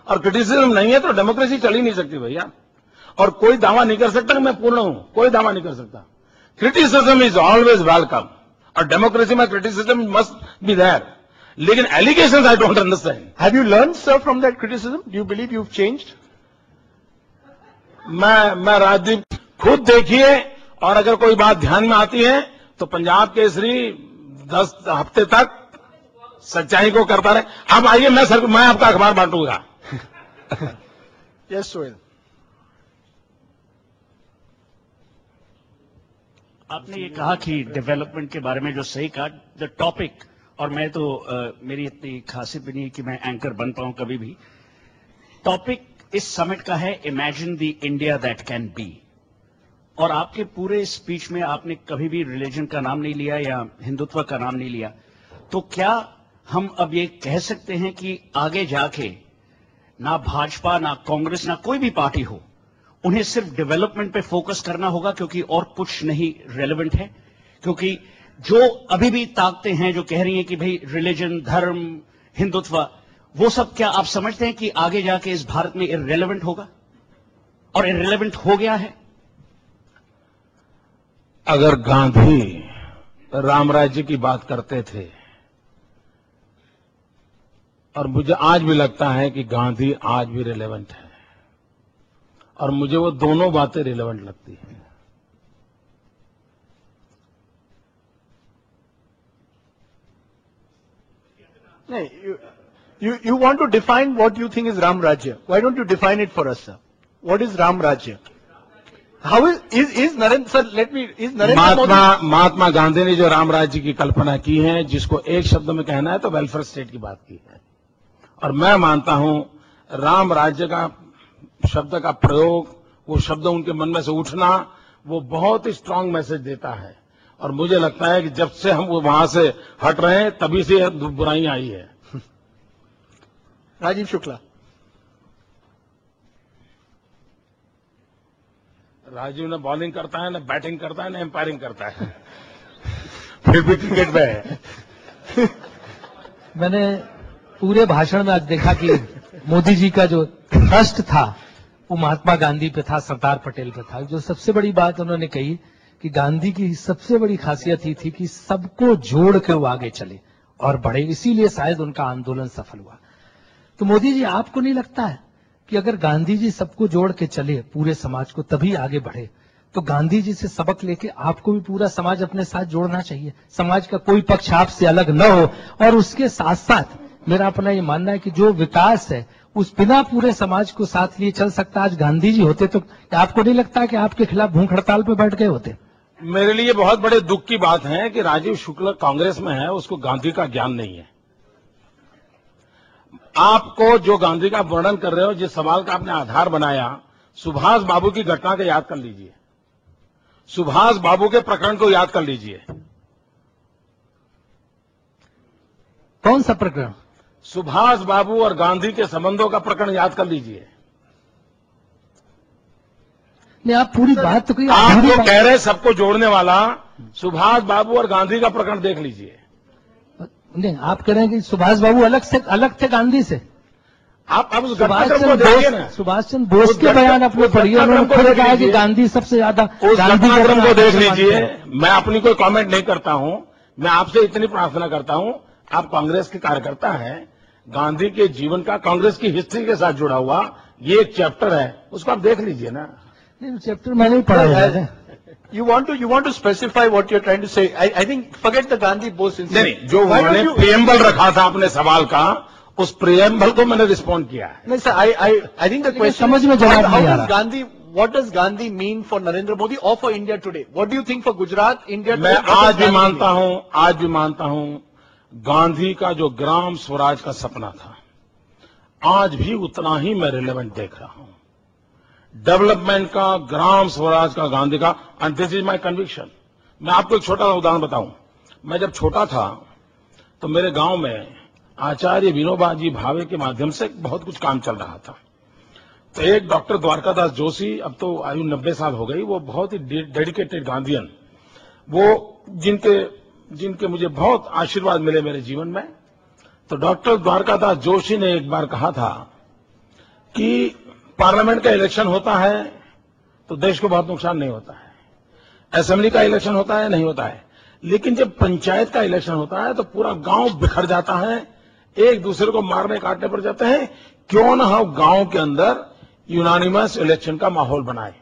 S3: और criticism नहीं है तो democracy चल ही नहीं सकती भैया। और कोई दावा नहीं कर सकता कि मैं पूर्ण हूं, कोई दावा नहीं कर सकता। Criticism is always welcome, और डेमोक्रेसी में criticism must be there. लेकिन allegations I don't understand.
S2: Have you learned, sir, from that criticism? Do you believe you've changed?
S3: मैं राजदीप खुद देखिए, और अगर कोई बात ध्यान में आती है तो पंजाब केसरी 10 हफ्ते तक सच्चाई को करता रहे। अब आइए मैं आपका अखबार बांटूंगा।
S2: यस सोहेल।
S4: आपने ये कहा कि डेवलपमेंट के बारे में जो सही कहा, द टॉपिक, और मैं तो मेरी इतनी खासियत भी नहीं है कि मैं एंकर बन पाऊं कभी भी। टॉपिक इस समिट का है imagine the India that can be, और आपके पूरे स्पीच में आपने कभी भी रिलीजन का नाम नहीं लिया या हिंदुत्व का नाम नहीं लिया। तो क्या हम अब ये कह सकते हैं कि आगे जाके ना भाजपा, ना कांग्रेस, ना कोई भी पार्टी हो, उन्हें सिर्फ डेवलपमेंट पे फोकस करना होगा क्योंकि और कुछ नहीं रेलेवेंट है? क्योंकि जो अभी भी ताकतें हैं जो कह रही हैं कि भाई रिलीजन, धर्म, हिंदुत्व, वो सब क्या आप समझते हैं कि आगे जाके इस भारत में इररेलेवेंट होगा और इररेलेवेंट हो गया है?
S3: अगर गांधी राम राज्य की बात करते थे, और मुझे आज भी लगता है कि गांधी आज भी रिलेवेंट है, और मुझे वो दोनों बातें रिलेवेंट लगती हैं।
S2: नहीं, you want to define what you think is Ram Rajya. Why don't you define it for us, sir? What is Ram Rajya? How is Narendra, sir, is Narendra Modi...
S3: Mahatma Gandhi ने जो राम राज्य की कल्पना की है, जिसको एक शब्द में कहना है तो वेलफेयर स्टेट की बात की है। और मैं मानता हूं राम राज्य का शब्द का प्रयोग, वो शब्द उनके मन में से उठना, वो बहुत ही स्ट्रांग मैसेज देता है। और मुझे लगता है कि जब से हम वहां से हट रहे हैं तभी से बुराइयां आई है।
S2: राजीव शुक्ला।
S3: राजीव ने बॉलिंग करता है, न बैटिंग करता है, न एम्पायरिंग करता है, फिर भी क्रिकेट में है।
S5: मैंने पूरे भाषण में आज देखा कि मोदी जी का जो ट्रस्ट था वो महात्मा गांधी पे था, सरदार पटेल पे था। जो सबसे बड़ी बात उन्होंने कही कि गांधी की सबसे बड़ी खासियत ही थी कि सबको जोड़ के वो आगे चले और बढ़े, इसीलिए शायद उनका आंदोलन सफल हुआ। तो मोदी जी, आपको नहीं लगता है कि अगर गांधी जी सबको जोड़ के चले पूरे समाज को तभी आगे बढ़े, तो गांधी जी से सबक लेके आपको भी पूरा समाज अपने साथ जोड़ना चाहिए, समाज का कोई पक्ष आपसे अलग न हो। और उसके साथ साथ मेरा अपना ये मानना है कि जो विकास है उस बिना पूरे समाज को साथ लिए चल सकता। आज गांधी जी होते तो आपको नहीं लगता कि आपके खिलाफ भूख हड़ताल पे बैठ गए होते?
S3: मेरे लिए बहुत बड़े दुख की बात है कि राजीव शुक्ला कांग्रेस में है, उसको गांधी का ज्ञान नहीं है। आपको जो गांधी का वर्णन कर रहे हो, जिस सवाल का आपने आधार बनाया, सुभाष बाबू की घटना को याद कर लीजिए, सुभाष बाबू के प्रकरण को याद कर लीजिए।
S5: कौन सा प्रकरण?
S3: सुभाष बाबू और गांधी के संबंधों का प्रकरण याद कर लीजिए।
S5: नहीं, आप पूरी बात तो कही।
S3: आप जो कह रहे सबको जोड़ने वाला, सुभाष बाबू और गांधी का प्रकरण देख लीजिए।
S5: नहीं, आप कह रहे हैं कि सुभाष बाबू अलग थे गांधी से।
S3: आप अब उस घटनाक्रम को देखिए ना,
S5: सुभाष चंद्र बोस के बयान अपने पढ़िए, उन्होंने खुद कहा कि गांधी सबसे ज्यादा।
S3: उस घटनाक्रम को देख लीजिए। मैं अपनी कोई कमेंट नहीं करता हूं, मैं आपसे इतनी प्रार्थना करता हूं, आप कांग्रेस के कार्यकर्ता हैं, गांधी के जीवन का कांग्रेस की हिस्ट्री के साथ जुड़ा हुआ ये एक चैप्टर है, उसको आप देख लीजिए ना।
S5: नहीं, चैप्टर मैंने भी पढ़ा है।
S2: You want to specify what you're trying to say. I think forget the Gandhi Bose incident.
S3: नहीं, जो उन्होंने प्रियम्बल रखा था अपने सवाल का, उस प्रियम्बल को मैंने रिस्पॉन्ड किया है।
S2: नहीं sir, I think the question
S5: समझ में जवाब नहीं आ रहा।
S2: What does Gandhi mean for Narendra Modi or for India today? What do you think for Gujarat, India today?
S3: मैं आज भी मानता हूं गांधी का जो ग्राम स्वराज का सपना था, आज भी उतना ही मैं रिलेवेंट देख रहा हूं। डेवलपमेंट का, ग्राम स्वराज का गांधी का, and this is my conviction. मैं आपको एक छोटा सा उदाहरण बताऊं। मैं जब छोटा था तो मेरे गांव में आचार्य विनोबा जी भावे के माध्यम से बहुत कुछ काम चल रहा था। तो एक डॉक्टर द्वारकादास जोशी, अब तो आयु 90 साल हो गई, वो बहुत ही डेडिकेटेड गांधीयन, वो जिनके मुझे बहुत आशीर्वाद मिले मेरे जीवन में। तो डॉक्टर द्वारकादास जोशी ने एक बार कहा था कि पार्लियामेंट का इलेक्शन होता है तो देश को बहुत नुकसान नहीं होता है, असेंबली का इलेक्शन होता है नहीं होता है, लेकिन जब पंचायत का इलेक्शन होता है तो पूरा गांव बिखर जाता है, एक दूसरे को मारने काटने पड़ जाते हैं। क्यों ना हम गांव के अंदर यूनानिमस इलेक्शन का माहौल बनाए।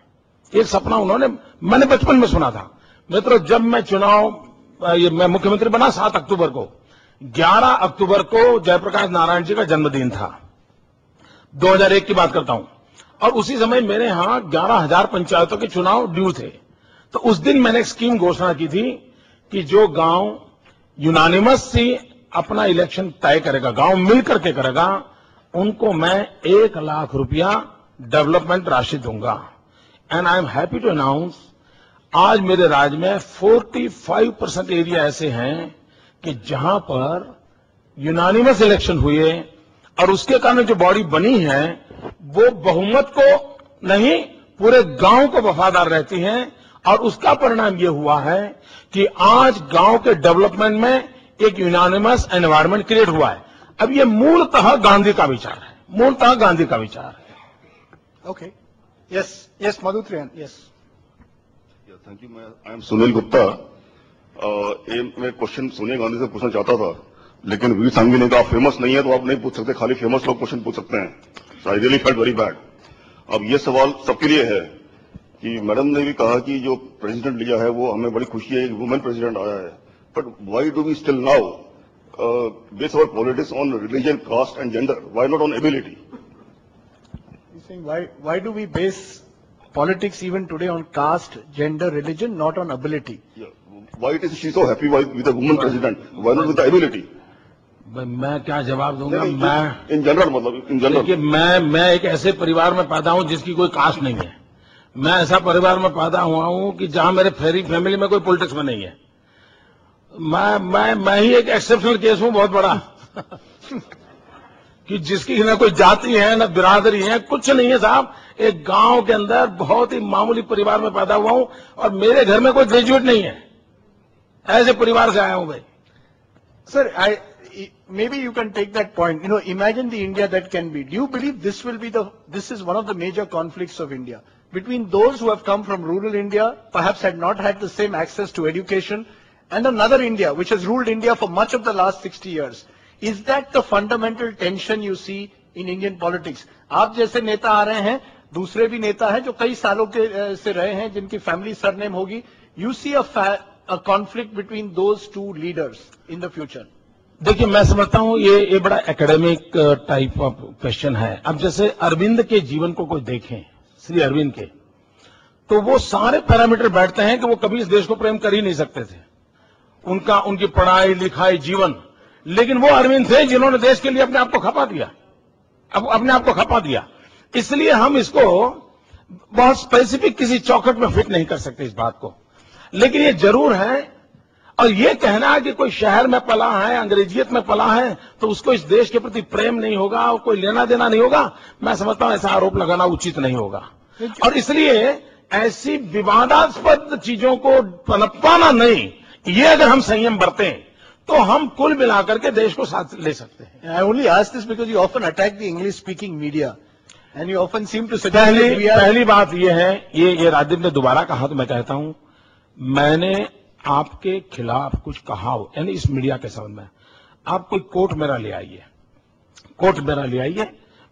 S3: एक सपना मैंने बचपन में सुना था। मित्रों, जब मैं चुनाव मैं मुख्यमंत्री बना 7 अक्टूबर को। 11 अक्टूबर को जयप्रकाश नारायण जी का जन्मदिन था, 2001 की बात करता हूं, और उसी समय मेरे यहां 11,000 पंचायतों के चुनाव ड्यू थे। तो उस दिन मैंने एक स्कीम घोषणा की थी कि जो गांव यूनानिमस से अपना इलेक्शन तय करेगा, गांव मिल करके करेगा, उनको मैं 1 लाख रुपया डेवलपमेंट राशि दूंगा। And I am happy to announce, आज मेरे राज्य में 45% एरिया ऐसे हैं कि जहां पर यूनानिमस इलेक्शन हुए और उसके कारण जो बॉडी बनी है वो बहुमत को नहीं पूरे गांव को वफादार रहती है, और उसका परिणाम ये हुआ है कि आज गांव के डेवलपमेंट में एक यूनानिमस एनवायरमेंट क्रिएट हुआ है। अब ये मूलतः गांधी का विचार है, मूलतः गांधी का विचार है।
S2: Okay, yes Madhu Triyan, yes.
S6: Thank you. I am Sunil Gupta. मैं क्वेश्चन सोनिया गांधी से पूछना चाहता था, लेकिन वीर सांघवी ने कहा फेमस नहीं है तो आप नहीं पूछ सकते, खाली फेमस लोग क्वेश्चन पूछ सकते हैं। I really felt very bad. अब ये सवाल सबके लिए है कि मैडम ने भी कहा कि जो प्रेसिडेंट लिया है वो हमें बड़ी खुशी है, वुमेन प्रेसिडेंट आया है, but why do we still now base our politics on religion, caste and gender? Why not on ability?
S2: Why do we base politics even today on caste, gender, religion, not on ability?
S6: Yeah. Why is she so happy with a woman president? Why not with the ability?
S3: मैं क्या जवाब दूंगा? मैं
S6: in general, मतलब in general,
S3: देखिए, मैं एक ऐसे परिवार में पैदा हूं जिसकी कोई कास्ट नहीं है। मैं ऐसा परिवार में पैदा हुआ हूं कि जहां मेरे फैमिली में कोई पॉलिटिक्स में नहीं है। मैं ही एक एक्सेप्शनल केस हूं, बहुत बड़ा कि जिसकी न कोई जाति है, न बिरादरी है, कुछ नहीं है साहब। एक गांव के अंदर बहुत ही मामूली परिवार में पैदा हुआ हूं, और मेरे घर में कोई ग्रेजुएट नहीं है। ऐसे परिवार से आया हूं भाई।
S2: Sir, maybe you can take that point. You know, imagine the India that can be. Do you believe this is one of the major conflicts of India? Between those who have come from rural India, perhaps had not had the same access to education, and another India, which has ruled India for much of the last 60 years. Is that the fundamental tension you see in Indian politics? आप जैसे नेता आ रहे हैं, दूसरे भी नेता हैं जो कई सालों के से रहे हैं, जिनकी फैमिली सरनेम होगी. You see a conflict between those two leaders in the future?
S3: देखिए, मैं समझता हूं ये बड़ा एकेडमिक टाइप ऑफ क्वेश्चन है। अब जैसे अरविंद के जीवन को कोई देखें, श्री अरविंद के, तो वो सारे पैरामीटर बैठते हैं कि वो कभी इस देश को प्रेम कर ही नहीं सकते थे। उनकी पढ़ाई लिखाई जीवन, लेकिन वो अरविंद थे जिन्होंने देश के लिए अपने आप को खपा दिया, अपने आप को खपा दिया। इसलिए हम इसको बहुत स्पेसिफिक किसी चौखट में फिट नहीं कर सकते इस बात को। लेकिन ये जरूर है, और ये कहना है कि कोई शहर में पला है, अंग्रेजियत में पला है, तो उसको इस देश के प्रति प्रेम नहीं होगा और कोई लेना देना नहीं होगा, मैं समझता हूं ऐसा आरोप लगाना उचित नहीं होगा। और इसलिए ऐसी विवादास्पद चीजों को पनपाना नहीं, ये अगर हम संयम बरतें तो हम कुल मिलाकर के देश को साथ ले सकते हैं।
S2: I only ask this because you often attack the English-speaking media, and you often seem to suggest that we are...
S3: पहली बात ये है, ये राजदीप ने दोबारा कहा तो मैं कहता हूं, मैंने आपके खिलाफ कुछ कहा हो, यानी इस मीडिया के संबंध में, आप कोई कोर्ट मेरा ले आइए,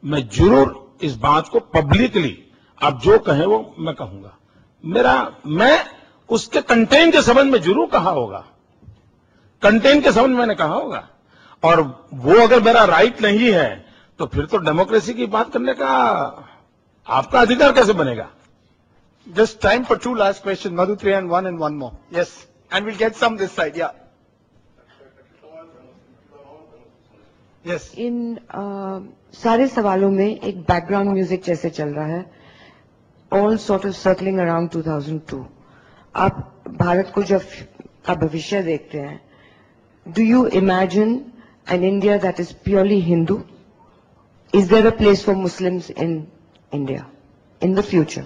S3: मैं जरूर इस बात को पब्लिकली आप जो कहें वो मैं कहूंगा। मैं उसके कंटेंट के संबंध में जरूर कहा होगा, कंटेंट के संबंध में मैंने कहा होगा, और वो अगर मेरा राइट नहीं है तो फिर तो डेमोक्रेसी की बात करने का आपका अधिकार कैसे बनेगा?
S2: Just time for two last questions. Madhu Triyan, one and one more. Yes. And we'll get some this side. Yeah. Yes.
S7: इन सारे सवालों में एक बैकग्राउंड म्यूजिक जैसे चल रहा है, all sort of circling around 2002. आप भारत को जब का भविष्य देखते हैं, do you imagine an India that is purely Hindu? Is there a place for Muslims in India in the future?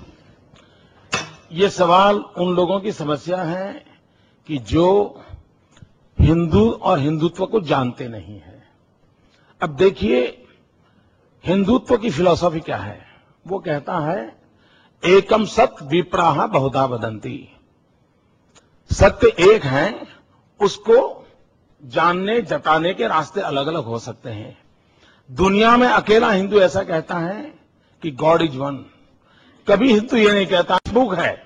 S3: ये सवाल उन लोगों की समस्या है कि जो हिंदू और हिंदुत्व को जानते नहीं है। अब देखिए, हिंदुत्व की फिलॉसफी क्या है? वो कहता है एकम सत्य विप्राह बहुधा वदंती। सत्य एक है, उसको जानने जताने के रास्ते अलग अलग हो सकते हैं। दुनिया में अकेला हिंदू ऐसा कहता है कि गॉड इज वन। कभी हिंदू ये नहीं कहता। बुक है,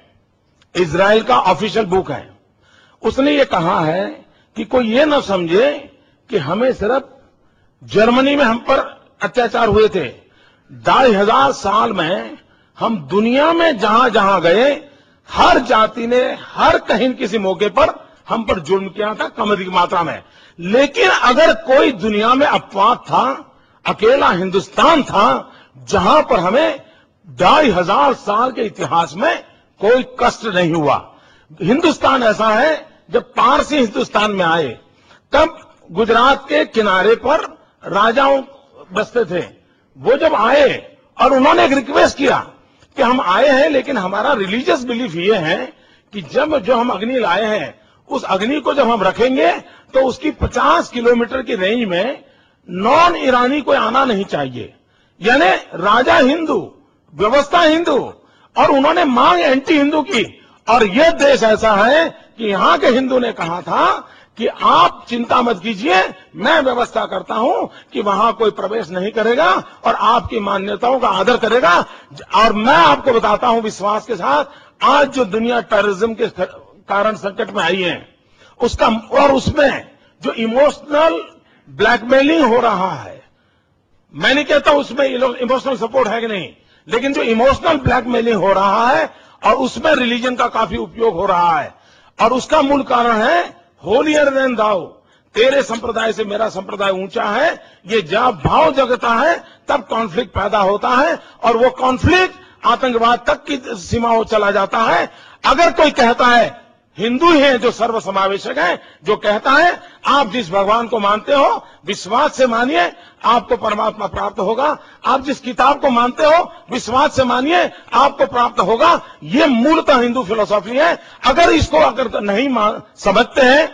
S3: इजराइल का ऑफिशियल बुक है, उसने ये कहा है कि कोई ये न समझे कि हमें सिर्फ जर्मनी में हम पर अत्याचार हुए थे। 2500 साल में हम दुनिया में जहां जहां गए, हर जाति ने हर कहीं किसी मौके पर हम पर जुल्म किया था, कम अधिक मात्रा में। लेकिन अगर कोई दुनिया में अपवाद था, अकेला हिंदुस्तान था जहां पर हमें 2500 साल के इतिहास में कोई कष्ट नहीं हुआ। हिंदुस्तान ऐसा है, जब पारसी हिंदुस्तान में आए तब गुजरात के किनारे पर राजाओं बसते थे। वो जब आए और उन्होंने एक रिक्वेस्ट किया कि हम आए हैं लेकिन हमारा रिलीजियस बिलीफ ये है कि जब जो हम अग्नि लाए हैं उस अग्नि को जब हम रखेंगे तो उसकी 50 किलोमीटर की रेंज में नॉन ईरानी कोई आना नहीं चाहिए। यानी राजा हिंदू, व्यवस्था हिंदू, और उन्होंने मांग एंटी हिंदू की। और यह देश ऐसा है कि यहां के हिंदू ने कहा था कि आप चिंता मत कीजिए, मैं व्यवस्था करता हूं कि वहां कोई प्रवेश नहीं करेगा और आपकी मान्यताओं का आदर करेगा। और मैं आपको बताता हूं विश्वास के साथ, आज जो दुनिया टेररिज्म के कारण संकट में आई है उसका, और उसमें जो इमोशनल ब्लैकमेलिंग हो रहा है, मैं नहीं कहता उसमें इमोशनल सपोर्ट है कि नहीं, लेकिन जो इमोशनल ब्लैकमेलिंग हो रहा है और उसमें रिलीजन का काफी उपयोग हो रहा है, और उसका मूल कारण है होलियर देन दाउ, तेरे संप्रदाय से मेरा संप्रदाय ऊंचा है। ये जब भाव जगता है तब कॉन्फ्लिक्ट पैदा होता है और वो कॉन्फ्लिक्ट आतंकवाद तक की सीमाओं चला जाता है। अगर कोई कहता है, हिंदू ही है जो सर्वसमावेशक है, जो कहता है आप जिस भगवान को मानते हो विश्वास से मानिए आपको परमात्मा प्राप्त होगा, आप जिस किताब को मानते हो विश्वास से मानिए आपको प्राप्त होगा, ये मूलतः हिंदू फिलॉसफी है। अगर इसको अगर नहीं समझते हैं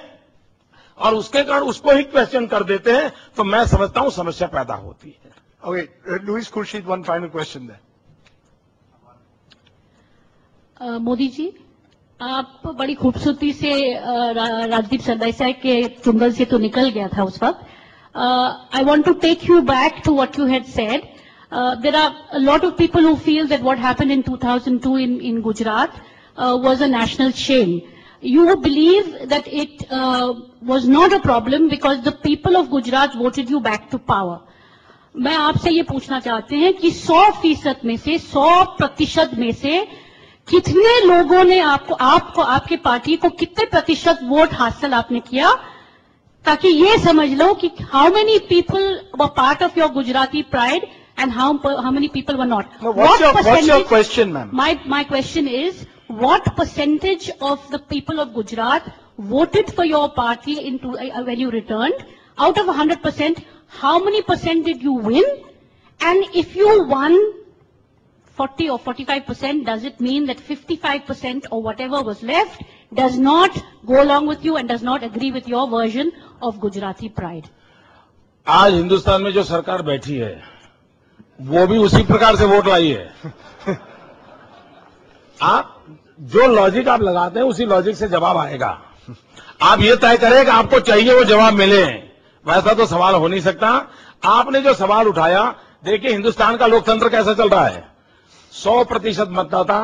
S3: और उसके कारण उसको ही क्वेश्चन कर देते हैं तो मैं समझता हूं समस्या पैदा होती है।
S2: Okay, Louis Khurshid, one final question there.
S8: Modi ji, आप बड़ी खूबसूरती से राजदीप सरदेसाई के चुंगल से तो निकल गया था उस वक्त। I want to take you back to what you had said. There are a lot of people who feel that what happened in 2002 in Gujarat was a national shame. You believe that it was not a problem because the people of Gujarat voted you back to power. मैं आपसे ये पूछना चाहते हैं कि 100% में से 100% में से कितने लोगों ने आपको आपके पार्टी को कितने प्रतिशत वोट हासिल आपने किया, ताकि ये समझ लो कि how many people were part of your Gujarati pride and how many people were not.
S2: No, what's your question, ma'am?
S8: My question is, what percentage of the people of Gujarat voted for your party when you returned? Out of 100%, how many percent did you win? And if you won 40 or 45%, does it mean that 55% or whatever was left does not go along with you and does not agree with your version of Gujarati pride?
S3: आज हिंदुस्तान में जो सरकार बैठी है वो भी उसी प्रकार से वोट लाई है। आप जो लॉजिक आप लगाते हैं उसी लॉजिक से जवाब आएगा। आप ये तय करें कि आपको चाहिए वो जवाब मिले, वैसा तो सवाल हो नहीं सकता। आपने जो सवाल उठाया, देखिए हिंदुस्तान का लोकतंत्र कैसा चल रहा है। 100% मतदाता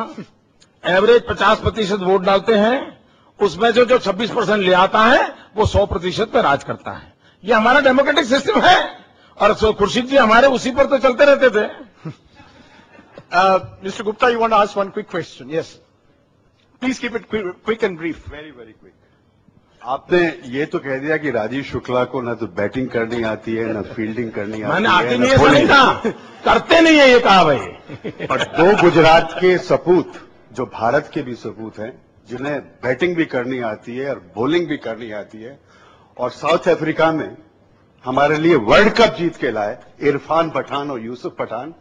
S3: एवरेज 50% वोट डालते हैं, उसमें से जो 26% ले आता है वो 100% पे राज करता है। ये हमारा डेमोक्रेटिक सिस्टम है। और खुर्शीद जी हमारे उसी पर तो चलते रहते थे।
S2: Mr. Gupta, you want to ask one quick question? Yes. Please keep it quick and brief.
S9: Very, very quick. आपने ये तो कह दिया कि राजीव शुक्ला को ना तो बैटिंग करनी आती है ना फील्डिंग करनी आती है।
S3: मैंने आती नहीं ऐसा नहीं कहा, करते नहीं है ये कहा भाई।
S9: और 2 गुजरात के सपूत जो भारत के भी सपूत हैं, जिन्हें बैटिंग भी करनी आती है और बॉलिंग भी करनी आती है, और साउथ अफ्रीका में हमारे लिए वर्ल्ड कप जीत के लाए इरफान पठान और यूसुफ पठान,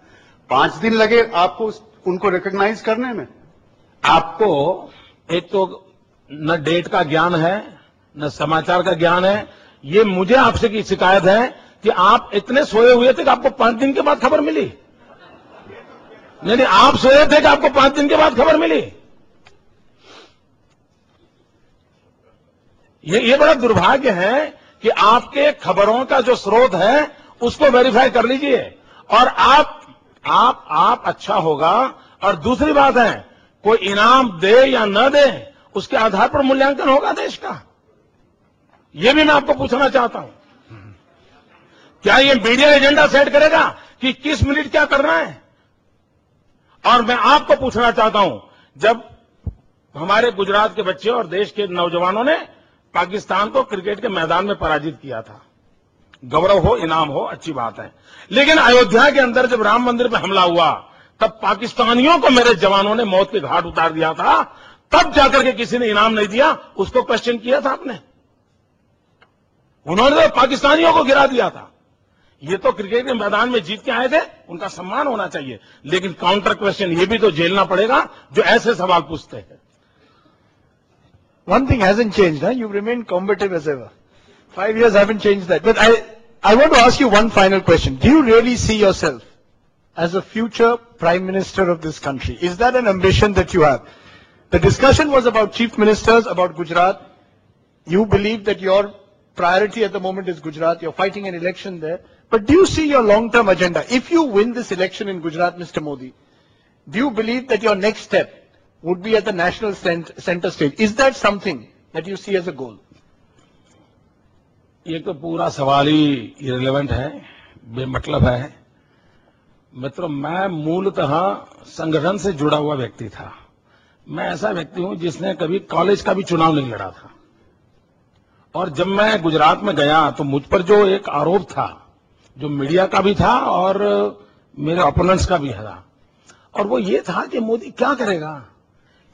S9: 5 दिन लगे आपको उनको रिकॉग्नाइज करने में।
S3: आपको एक तो न डेट का ज्ञान है न समाचार का ज्ञान है। ये मुझे आपसे की शिकायत है कि आप इतने सोए हुए थे कि आपको 5 दिन के बाद खबर मिली। नहीं, आप सोए थे कि आपको 5 दिन के बाद खबर मिली। ये बड़ा दुर्भाग्य है कि आपके खबरों का जो स्रोत है उसको वेरीफाई कर लीजिए। और आप अच्छा होगा। और दूसरी बात है, कोई इनाम दे या न दे उसके आधार पर मूल्यांकन होगा देश का। यह भी मैं आपको पूछना चाहता हूं, क्या ये मीडिया एजेंडा सेट करेगा कि किस मिनट क्या करना है? और मैं आपको पूछना चाहता हूं, जब हमारे गुजरात के बच्चे और देश के नौजवानों ने पाकिस्तान को क्रिकेट के मैदान में पराजित किया था, गौरव हो, इनाम हो, अच्छी बात है, लेकिन अयोध्या के अंदर जब राम मंदिर पर हमला हुआ तब पाकिस्तानियों को मेरे जवानों ने मौत के घाट उतार दिया था, तब जाकर के किसी ने इनाम नहीं दिया, उसको क्वेश्चन किया था आपने? उन्होंने तो पाकिस्तानियों को गिरा दिया था। ये तो क्रिकेट के मैदान में जीत के आए थे, उनका सम्मान होना चाहिए, लेकिन काउंटर क्वेश्चन ये भी तो झेलना पड़ेगा जो ऐसे सवाल पूछते हैं।
S2: One thing hasn't changed, huh? You've remained combative as ever. 5 years haven't changed that. But I want to ask you one final question. Do you really see yourself as a future Prime Minister of this country? Is that an ambition that you have? The discussion was about Chief Ministers, about Gujarat. You believe that your priority at the moment is Gujarat. You're fighting an election there. But do you see your long-term agenda? If you win this election in Gujarat, Mr. Modi, do you believe that your next step would be at the national center stage? Is that something that you see as a goal?
S3: ये तो पूरा सवाल ही irrelevant है, बेमतलब है। मित्रों, मैं मूलतः संगठन से जुड़ा हुआ व्यक्ति था। मैं ऐसा व्यक्ति हूं जिसने कभी कॉलेज का भी चुनाव नहीं लड़ा था, और जब मैं गुजरात में गया तो मुझ पर जो एक आरोप था, जो मीडिया का भी था और मेरे ओपोनेंट्स का भी था, और वो ये था कि मोदी क्या करेगा,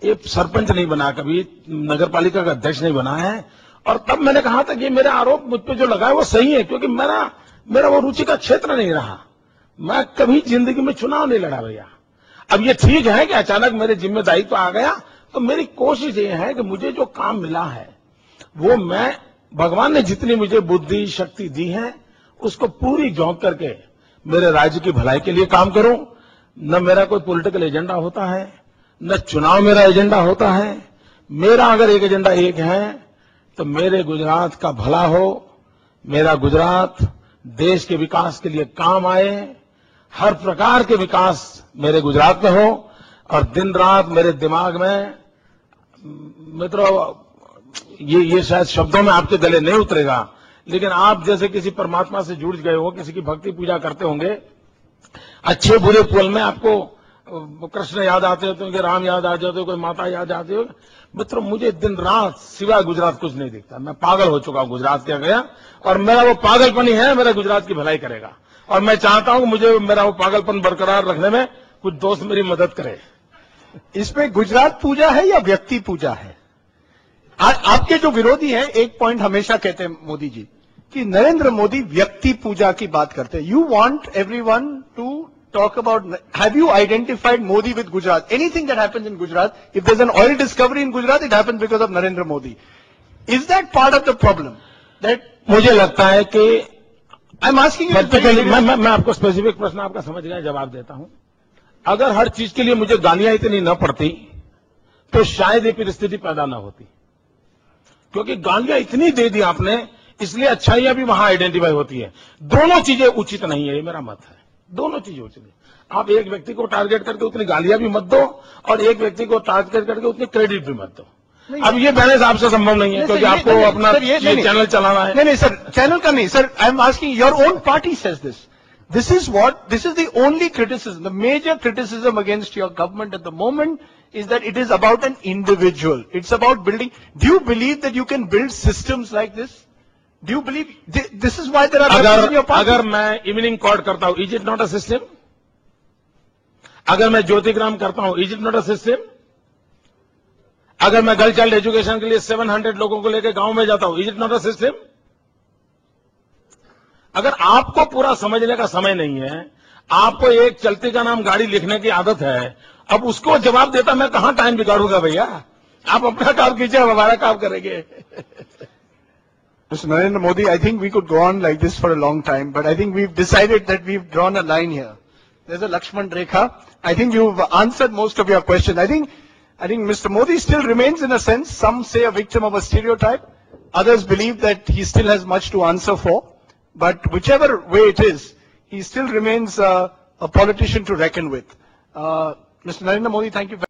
S3: ये सरपंच नहीं बना, कभी नगर पालिका का अध्यक्ष नहीं बना है। और तब मैंने कहा था कि मेरे आरोप मुझ पे जो लगा है वो सही है, क्योंकि मेरा वो रुचि का क्षेत्र नहीं रहा। मैं कभी जिंदगी में चुनाव नहीं लड़ा भैया। अब ये ठीक है कि अचानक मेरे जिम्मेदारी तो आ गया, तो मेरी कोशिश ये है कि मुझे जो काम मिला है वो मैं, भगवान ने जितनी मुझे बुद्धि शक्ति दी है, उसको पूरी झोंक करके मेरे राज्य की भलाई के लिए काम करूं। न मेरा कोई पॉलिटिकल एजेंडा होता है, न चुनाव मेरा एजेंडा होता है। मेरा अगर एक एजेंडा एक है तो मेरे गुजरात का भला हो, मेरा गुजरात देश के विकास के लिए काम आए, हर प्रकार के विकास मेरे गुजरात में हो। और दिन रात मेरे दिमाग में, मित्रों, ये शायद शब्दों में आपके गले नहीं उतरेगा, लेकिन आप जैसे किसी परमात्मा से जुड़ गए हो, किसी की भक्ति पूजा करते होंगे, अच्छे बुरे पल में आपको कृष्ण याद आते होते होंगे, राम याद आ जाते हो, कोई माता याद आती हो। मित्रों, मुझे दिन रात सिवाय गुजरात कुछ नहीं दिखता। मैं पागल हो चुका हूं गुजरात के गया, और मेरा वो पागलपन ही है, मेरा गुजरात की भलाई करेगा। और मैं चाहता हूं कि मुझे मेरा वो पागलपन बरकरार रखने में कुछ दोस्त मेरी मदद करे।
S2: इसमें गुजरात पूजा है या व्यक्ति पूजा है? आपके जो विरोधी हैं एक पॉइंट हमेशा कहते हैं मोदी जी कि नरेंद्र मोदी व्यक्ति पूजा की बात करते हैं। You want everyone to talk about, have you identified Modi with Gujarat? Anything that happens in Gujarat, if there's an oil discovery in Gujarat, it happens because of Narendra Modi. Is that part of the problem? That
S3: मुझे लगता है कि
S2: I'm asking you,
S3: मैं आपको specific प्रश्न आपका समझ गया, जवाब देता हूं। अगर हर चीज के लिए मुझे गालियां इतनी न पड़ती तो शायद ये परिस्थिति पैदा न होती, क्योंकि गालियां इतनी दे दी आपने, इसलिए अच्छाइयां भी वहां आइडेंटिफाई होती है। दोनों चीजें उचित नहीं है, ये मेरा मत है। दोनों चीजें उचित है। आप एक व्यक्ति को टारगेट करके उतनी गालियां भी मत दो, और एक व्यक्ति को टारगेट करके उतनी क्रेडिट भी मत दो। अब ये बैलेंस आपसे संभव नहीं है, क्योंकि आपको अपना ये चैनल चलाना है।
S2: नहीं सर, चैनल का नहीं sir, I am asking, your own party says this. This is the only criticism. The major criticism against your government at the moment is that it is about an individual. It's about building. Do you believe that you can build systems like this? Do you believe this is why there are members in your party?
S3: अगर मैं evening cord करता हूं, is it not a system? अगर मैं ज्योतिग्राम करता हूं, is it not a system? अगर मैं गर्ल चाइल्ड एजुकेशन के लिए 700 लोगों को लेकर गांव में जाता हूं, is it not a system? अगर आपको पूरा समझने का समय नहीं है, आपको एक चलती का नाम गाड़ी लिखने की आदत है, अब उसको जवाब देता मैं कहां टाइम बिगाड़ूंगा भैया? आप अपना काम कीजिए, हम हमारा काम करेंगे।
S2: Mr. Narendra Modi, I think we could go on like this for a long time, but I think we've decided that we've drawn a line here. There's a Lakshman Rekha. I think you've answered most of your questions. I think Mr. Modi still remains, in a sense, some say a victim of a stereotype. Others believe that he still has much to answer for. But whichever way it is, he still remains a politician to reckon with. Mr. Narendra Modi, thank you very much.